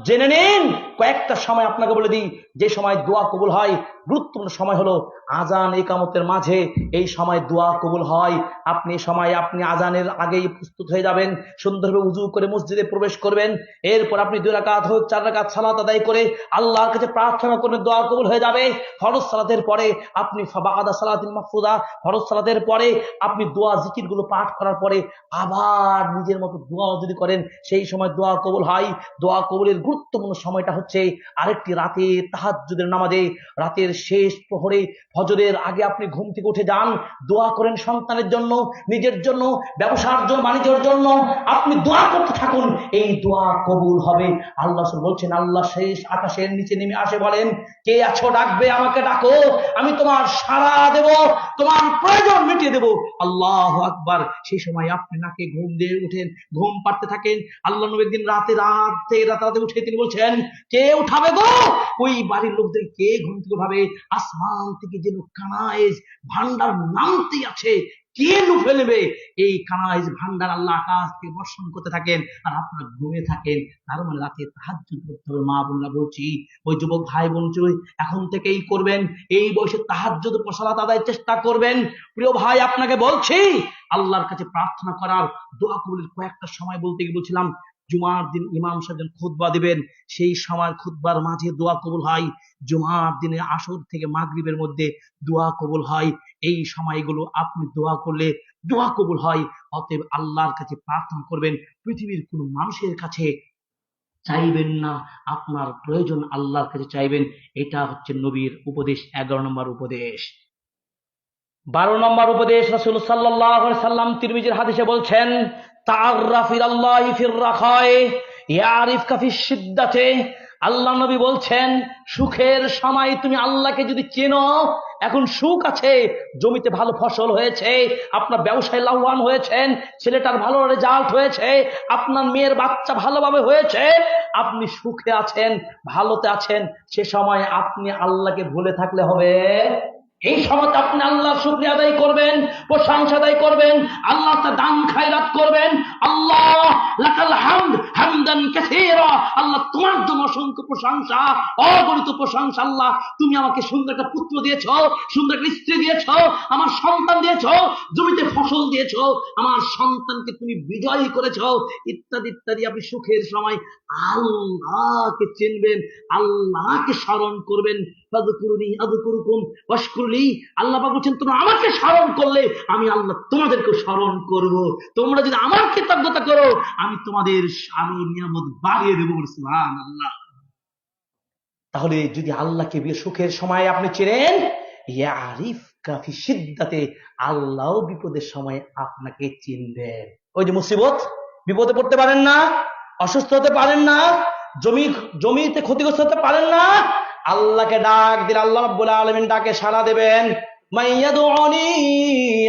জেনে নিন। কয়েকটা সময় আপনাকে বলে দিই যে সময় দোয়া কবুল হয়। গুরুত্বপূর্ণ সময় হলো আজান ইকামতের মাঝে, এই সময় দোয়া কবুল হয়। আপনি সময় আপনি আজানের আগেই প্রস্তুত হয়ে যাবেন, সুন্দরভাবে উযু করে মসজিদে প্রবেশ করবেন। এরপর আপনি 2 রাকাত হোক 4 রাকাত সালাত আদায় করে আল্লাহর কাছে প্রার্থনা করবেন, দোয়া কবুল হয়ে যাবে। ফরজ সালাতের পরে আপনি ফাবাদা সালাতিল মাফরুদা, ফরজ সালাতের পরে আপনি দোয়া জিকির গুলো পাঠ করার পরে আবার নিজের মতো দোয়া যদি করেন, সেই সময় দোয়া কবুল হয়। দোয়া কবুলের গুরুত্বপূর্ণ সময়টা হচ্ছে আরেকটি রাতে তাহাজ্জুদের নামাজে, রাতের শেষ প্রহরে ফজরের আগে আপনি ঘুম থেকে উঠে যান, দোয়া করেন সন্তানের জন্য, নিজের জন্য, ব্যবসার জন্য, বাণিজ্যের জন্য। আপনি দোয়া করতে থাকুন, এই দোয়া কবুল হবে। আল্লাহ বলছেন আল্লাহ শেষ আকাশের নিচে নেমে আসে, বলেন কে আছো ডাকবে আমাকে ডাকো, আমি তোমার সাড়া দেব, তোমার প্রয়োজন মিটিয়ে দেব। আল্লাহু আকবার। সেই সময় আপনি নাকে ঘুম দিয়ে উঠেন, ঘুম পাড়তে থাকেন। আল্লাহ নবী একদিন রাতে উঠে তিনি বলছেন কে উঠাবে গো? ওই বাড়ির লোকদের কে ঘুম থেকে উঠাবে? আসমান থেকে যেন কানাইজ ভান্ডার নামতে আছে, কে লুফে নেবে? এই কানাইজ ভান্ডার আল্লাহ আকাশ থেকে বর্ষণ করতে থাকেন, আর আপনারা ঘুমিয়ে থাকেন। তার মানে রাতে তাহাজ্জুদ করতে হবে। মা বোনরা বলছি, ওই যুবক ভাই বোন এখন থেকেই করবেন, এই বয়সে তাহাজ্জুদ সালাত আদায়ের চেষ্টা করবেন। প্রিয় ভাই আপনাকে বলছি, আল্লাহর কাছে প্রার্থনা করার, দোয়া কবুলের কয়েকটা সময় বলতে গিয়ে বলছিলাম, জুমার দিন ইমাম সাহেব যখন খুতবা দিবেন, সেই সময় খুতবার মাঝে দোয়া কবুল হয়। জুমার দিনে আসর থেকে মাগরিবের মধ্যে দোয়া কবুল হয়। এই সময়গুলো আপনি দোয়া করলে দোয়া কবুল হয়। অতএব আল্লাহর কাছে প্রার্থনা করবেন, পৃথিবীর কোনো মানুষের কাছে চাইবেন না, আপনার প্রয়োজন আল্লাহর কাছে চাইবেন। এটা হচ্ছে নবীর উপদেশ, 11 নম্বর উপদেশ। 12 নম্বর উপদেশ, রাসূল সাল্লাল্লাহু আলাইহি সাল্লাম তিরমিজির হাদিসে বলছেন, তাআররাফ ইলাল্লাহি ফির রাখায় ইয়ারিফকা ফিশ শিদ্দাতে। আল্লাহ নবী বলছেন, সুখের সময় তুমি আল্লাহকে যদি চেনো, এখন সুখ আছে, জমিতে ভালো ফসল হয়েছে, আপনার ব্যবসায় লাভবান হয়েছেন, ছেলেটার ভালো রেজাল্ট হয়েছে, আপনার মেয়ের বাচ্চা ভালোভাবে হয়েছে, আপনি সুখে আছেন, ভালোতে আছেন, সে সময় আপনি আল্লাহকে ভুলে থাকলে হবে? এই সময় আপনি আল্লাহর শুকরিয়া আদায় করবেন, প্রশংসা আদায় করবেন, আল্লাহ তার দান খায়রাত করবেন। আল্লাহ লাকাল হামদ হামদান কাসীরা, আল্লাহ তোমার জন্য অসংখ্য প্রশংসা, অগণিত প্রশংসা। আল্লাহ তুমি আমাকে সুন্দর একটা পুত্র দিয়েছো, সুন্দর একটা স্ত্রী দিয়েছো, আমার সন্তান দিয়েছো, জমিতে ফসল দিয়েছো, আমার সন্তানকে তুমি বিজয়ী করেছো, ইত্যাদি ইত্যাদি। আপনি সুখের সময় আল্লাহকে চিনবেন, আল্লাহকে স্মরণ করবেন। ফাযকুরুনি আযকুরুকুম ওয়াশকুরলি, আল্লাহ পাক বলেন তোমরা আমাকে স্মরণ করলে আমি আল্লাহ তোমাদেরকে স্মরণ করব। তোমরা যদি আমার কৃতজ্ঞতা করো আমি তোমাদের নিয়ামত বাড়িয়ে দেবো। সুবহানাল্লাহ। তাহলে যদি আল্লাহকে সুখের সময় আপনি চেনেন, ইয়ারিফকা ফি শিদ্দাতে, আল্লাহ বিপদের সময় আপনাকে চিনবেন। ওই যে মুসিবত, বিপদে পড়তে পারেন না, অসুস্থ হতে পারেন না, জমিতে ক্ষতিগ্রস্ত হতে পারেন না, আল্লাহকে ডাক দিলে আল্লাহ রাব্বুল আলামিন ডাকে সাড়া দেবেন। মাইয়াদউনি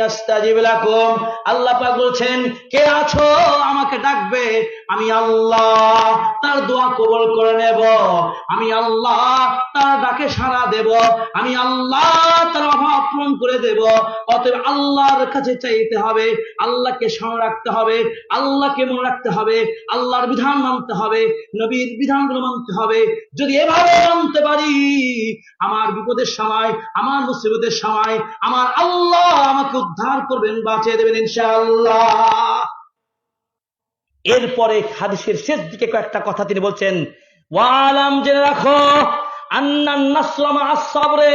আস্তাজিব লাকুম, আল্লাহ পাক বলছেন কে আছো আমাকে ডাকবে, আমি আল্লাহ তার দোয়া কবুল করে নেব, আমি আল্লাহ তার ডাকে সাড়া দেব, আমি আল্লাহ তার অভাব পূরণ করে দেব। অতএব আল্লাহর কাছে চাইতে হবে, আল্লাহকে স্মরণ রাখতে হবে, আল্লাহকে মনে রাখতে হবে, আল্লাহর বিধান মানতে হবে, নবীর বিধানগুলো মানতে হবে। যদি এভাবে মানতে পারি, আমার বিপদের সময়, আমার মুসিবতের সময় আমার আল্লাহ আমাকে উদ্ধার করবেন, বাঁচিয়ে দেবেন ইনশাআল্লাহ। এরপরে হাদিসের শেষ দিকে কয়েকটা কথা তিনি বলছেন, ওয়ালাম, জেনে রাখো, আন্নান নাসরা মা'আস সাবরে,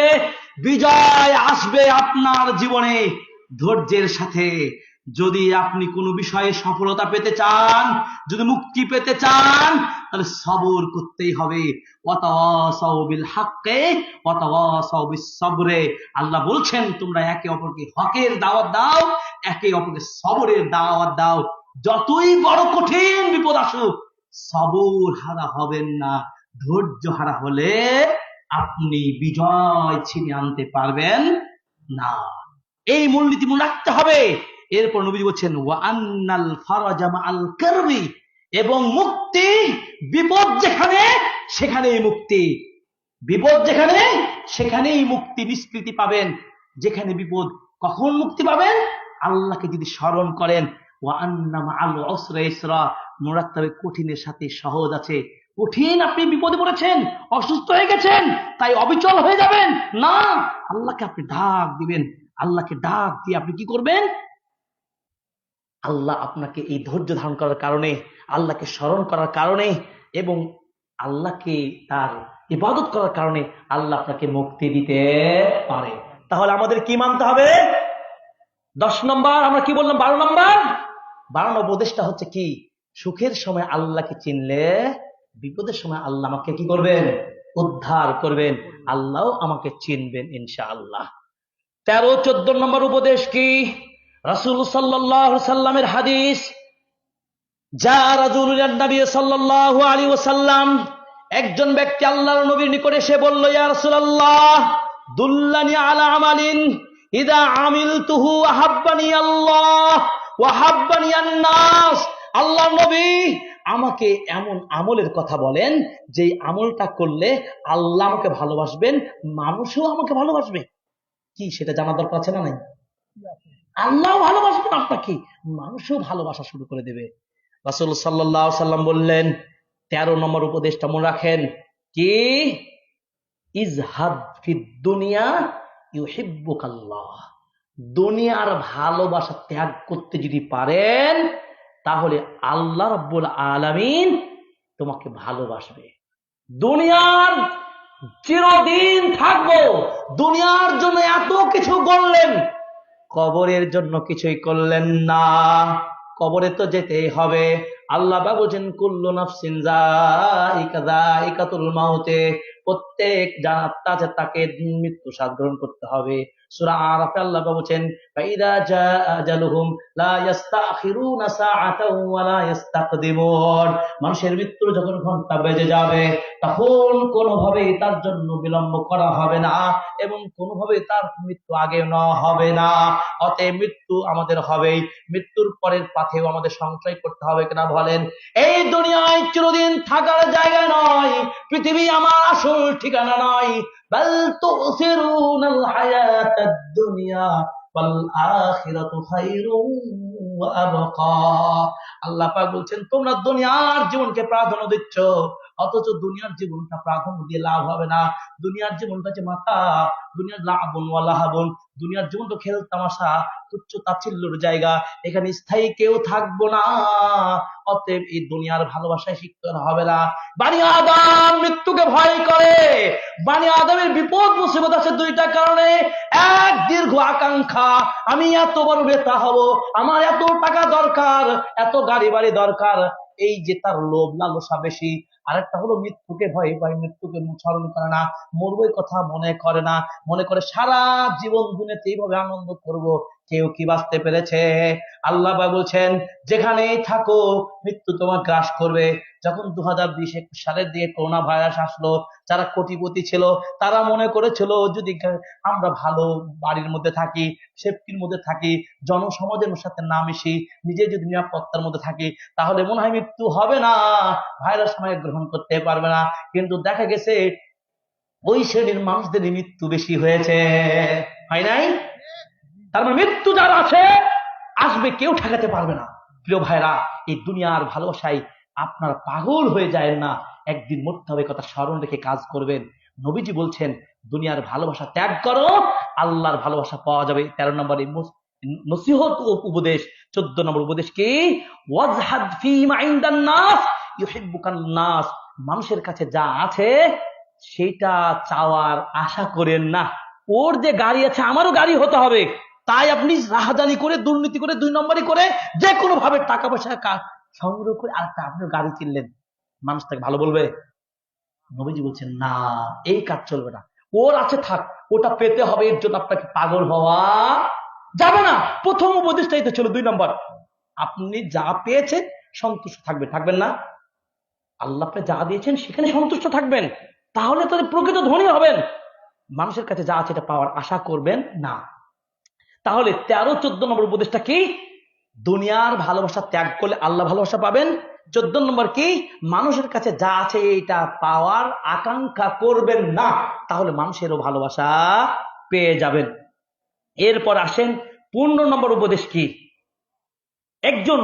বিজয় আসবে আপনার জীবনে ধৈর্যের সাথে। যদি আপনি কোনো বিষয়ে সফলতা পেতে চান, যদি মুক্তি পেতে চান, তাহলে সবর করতেই হবে। ওয়াতাওয়াসাউ বিল হাক্কি ওয়াতাওয়াসাউ বিস সাবরে, আল্লাহ বলছেন তোমরা একে অপরকে হকের দাওয়াত দাও, একে অপরকে সবরের দাওয়াত দাও। যতই বড় কঠিন বিপদ আসুক, সবর হারা হবেন না। ধৈর্য হারা হলে আপনি বিজয় ছিনিয়ে আনতে পারবেন না। এই মূলনীতি মনে রাখতে হবে। এরপর নবী বলছেন ওয়া আন্নাল ফারাজা মাআল কারবি, এবং মুক্তি, বিপদ যেখানে সেখানেই মুক্তি, বিপদ যেখানে সেখানেই মুক্তি, নিষ্কৃতি পাবেন। যেখানে বিপদ, কখন মুক্তি পাবেন? আল্লাহকে যদি স্মরণ করেন। ওয়া আন্না মাআল উসরি ইসরা, মুরাত্তাবে কঠিনের সাথে সহজ আছে। কঠিন, আপনি বিপদে পড়েছেন, অসুস্থ হয়ে গেছেন, তাই অবিচল হয়ে যাবেন না। আল্লাহকে আপনি ডাক দিবেন, আল্লাহকে ডাক দিয়ে আপনি কি করবেন? আল্লাহ আপনাকে এই ধৈর্য ধারণ করার কারণে, আল্লাহকে স্মরণ করার কারণে এবং আল্লাহকে তার ইবাদত করার কারণে আল্লাহ আপনাকে মুক্তি দিতে পারে। তাহলে আমাদের কি মানতে হবে? 10 নম্বর, আমরা কি বললাম? 12 নম্বর। 12 নম্বর উপদেশটা হচ্ছে কি? সুখের সময় আল্লাহকে চিনলে বিপদের সময় আল্লাহ আমাকে কি করবেন? উদ্ধার করবেন। আল্লাহ আমাকে চিনবেন ইনশাআল্লাহ। 13-14 নম্বর উপদেশ কি? রাসূল সাল্লাল্লাহু আলাইহি সাল্লামের হাদিস, যা রাজুলুন নবী সাল্লাল্লাহু আলাইহি ওয়াসাল্লাম, একজন ব্যক্তি আল্লাহর নবীর নিকটে এসে বলল, ইয়া রাসূলুল্লাহ, দুল্লানি আলা আমালিন ইদা আমিলতুহু আহাব্বানি আল্লাহ ওয়া হাব্বানি আন-নাস। আল্লাহর নবী, আমাকে এমন আমলের কথা বলেন যে আমলটা করলে আল্লাহ আমাকে ভালোবাসবেন, মানুষও আমাকে ভালোবাসবে। কি সেটা জানা দরকার আছে না নাই? আল্লাহ ভালোবাসবেন আপনাকে, মানুষও ভালোবাসা শুরু করে দেবে। রাসূল সাল্লাল্লাহু আলাইহি সাল্লাম বললেন, 13 নম্বর উপদেশটা মনে রাখেন কি? ইজহাদ ফিদ দুনিয়া ইউহিব্বুকাল্লাহ। দুনিয়ার ভালোবাসা ত্যাগ করতে যদি পারেন, তাহলে আল্লাহ রাব্বুল আলামিন তোমাকে ভালোবাসবে। দুনিয়ার চিরদিন থাকবো, দুনিয়ার জন্য এত কিছু করলেন, কবরের জন্য কিছুই করলেন না। কবরে তো যেতেই হবে। আল্লাহ পাক বলেছেন কুল্লু নাফসিন যায়িকাতুল মাউতে, প্রত্যেক যার আত্মা আছে তাকে মৃত্যু স্বাদ গ্রহণ করতে হবে। সূরা আরাফে আল্লাহ পাক বলেছেন ফাইদা জাআ আজালুহুম লা ইস্তাখিরুনা সাআতাও ওয়া লা ইস্তাকদিমুন। মানুষের মৃত্যুর যখন ঘন্টা বেজে যাবে তখন কোনোভাবেই তার জন্য বিলম্ব করা হবে না এবং কোনোভাবেই তার মৃত্যু আগে নেওয়া হবে না। অতএব মৃত্যু আমাদের হবেই, মৃত্যুর পরের পাথেও আমাদের সংশয় করতে হবে কিনা বলেন। এই দুনিয়ায় চিরদিন থাকার জায়গা নয়, পৃথিবী আমার আসল ঠিকানা নয়। বাল তুসিরুনাল হায়াতাদ দুনিয়া ওয়াল আখিরাতু খায়রুন ওয়া আবকা। আল্লাহ পাক বলছেন তোমরা দুনিয়ার জীবনকে প্রাধান্য দিচ্ছ, অথচ দুনিয়ার জীবনটা প্রাধান্য দিয়ে লাভ হবে না। দুনিয়ার জীবনটা যে মাতা, দুনিয়ার লাবন ওয়া লাহাবন, দুনিয়ার জীবন তো খেল তামাশা, তুচ্ছ তাচ্ছিল্যের জায়গা, এখানে স্থায়ী কেউ থাকবো না। অতএব এই দুনিয়ার ভালোবাসায় শিখতে হবে না। বানি আদম মৃত্যুকে ভয় করে। বানি আদমের বিপদ মুসিবত আছে দুইটা কারণে। এক, দীর্ঘ আকাঙ্ক্ষা, আমি এত বড় নেতা হব, আমার এত টাকা দরকার, এত গাড়ি বাড়ি দরকার, এই যে তার লোভ লালসা বেশি। আরেকটা হলো মৃত্যুকে ভয় পায়, মৃত্যুকে স্মরণ করে না, মরবই কথা মনে করে না, মনে করে সারা জীবন দুনিয়াতে এইভাবে আনন্দ করব। কেউ কি বাঁচতে পেরেছে? আল্লাহ পাক বলছেন যেখানেই থাকো মৃত্যু তোমার গ্রাস করবে। যখন 2020-21 সালের দিকে করোনা ভাইরাস আসলো, যারা কোটিপতি ছিল তারা মনে করেছিল যদি আমরা ভালো বাড়ির মধ্যে থাকি, সেফটির মধ্যে থাকি, জনসমাজের সাথে না মিশি, নিজে যদি নিরাপত্তার মধ্যে থাকি, তাহলে মনে হয় মৃত্যু হবে না, ভাইরাস আমাকে গ্রহণ করতে পারবে না। কিন্তু দেখা গেছে ওই শ্রেণীর মানুষদের মৃত্যু বেশি হয়েছে, হয় নাই? তার মানে মৃত্যু যার আছে আসবে, কেউ ঠেকাতে পারবে না। প্রিয় ভাইরা, এই দুনিয়ার ভালোবাসায় আপনার পাগল হয়ে যায় না, একদিন মরতে হবে, কথা স্মরণ রেখে কাজ করবেন। নবীজি বলছেন দুনিয়ার ভালোবাসা ত্যাগ করো, আল্লাহর ভালোবাসা পাওয়া যাবে। 13 নম্বরে নসিহত ও উপদেশ। 14 নম্বর উপদেশ কি? ওয়াজহাদ ফীমা ইনদান নাস ইউহিব্বুকান নাস। মানুষের কাছে যা আছে সেটা চাওয়ার আশা করেন না। ওর যে গাড়ি আছে আমারও গাড়ি হতে হবে, তাই আপনি রাহাজানি করে, দুর্নীতি করে, 2 নম্বরই করে, যে কোনো ভাবে টাকা পয়সা সংগ্রহ করে আরেকটা আপনি গাড়ি কিনলেন, মানুষ তাকে ভালো বলবে? নবীজি বলছেন না, এই কাজ চলবে না। ওর আছে থাক, ওটা পেতে হবে, এর জন্য আপনাকে পাগল হওয়া যাবে না। প্রথম উপদেশটাই তো ছিল 2 নম্বর, আপনি যা পেয়েছেন সন্তুষ্ট থাকবেন, থাকবেন না? আল্লাহ আপনি যা দিয়েছেন সেখানে সন্তুষ্ট থাকবেন, তাহলে তো প্রকৃত ধনী হবেন। মানুষের কাছে যা আছে এটা পাওয়ার আশা করবেন না। তাহলে 13-14 নম্বর উপদেশটা কি? দুনিয়ার ভালোবাসা ত্যাগ করলে আল্লাহ ভালোবাসা পাবেন। 14 নম্বর কি? মানুষের কাছে যা আছে এটা পাওয়ার আকাঙ্ক্ষা করবেন না, তাহলে মানুষেরও ভালোবাসা পেয়ে যাবেন। এরপর আসেন 15 নম্বর উপদেশ কি? একজন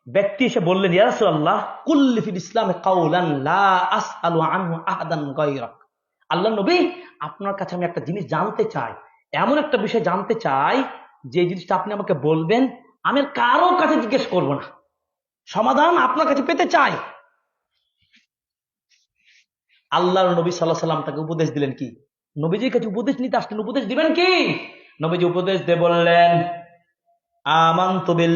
ব্যক্তি এসে বললেন ইয়া রাসূলুল্লাহ কুল্লি ফিল ইসলামে কাউলান লা আসআলু আনহু আহাদান গায়রাক। আল্লাহ নবী, আপনার কাছে আমি একটা জিনিস জানতে চাই, এমন একটা বিষয় জানতে চাই যে জিনিসটা আপনি আমাকে বলবেন, আমি আর কারো কাছে জিজ্ঞেস করব না, সমাধান আপনার কাছে পেতে চাই। আল্লাহর নবী সাল্লাল্লাহু আলাইহি সাল্লাম তাকে উপদেশ দিলেন কি? নবীজির কাছে উপদেশ নিতে আসলেন, উপদেশ দিবেন কি? নবীজি উপদেশ দিয়ে বললেন আমানতু বিল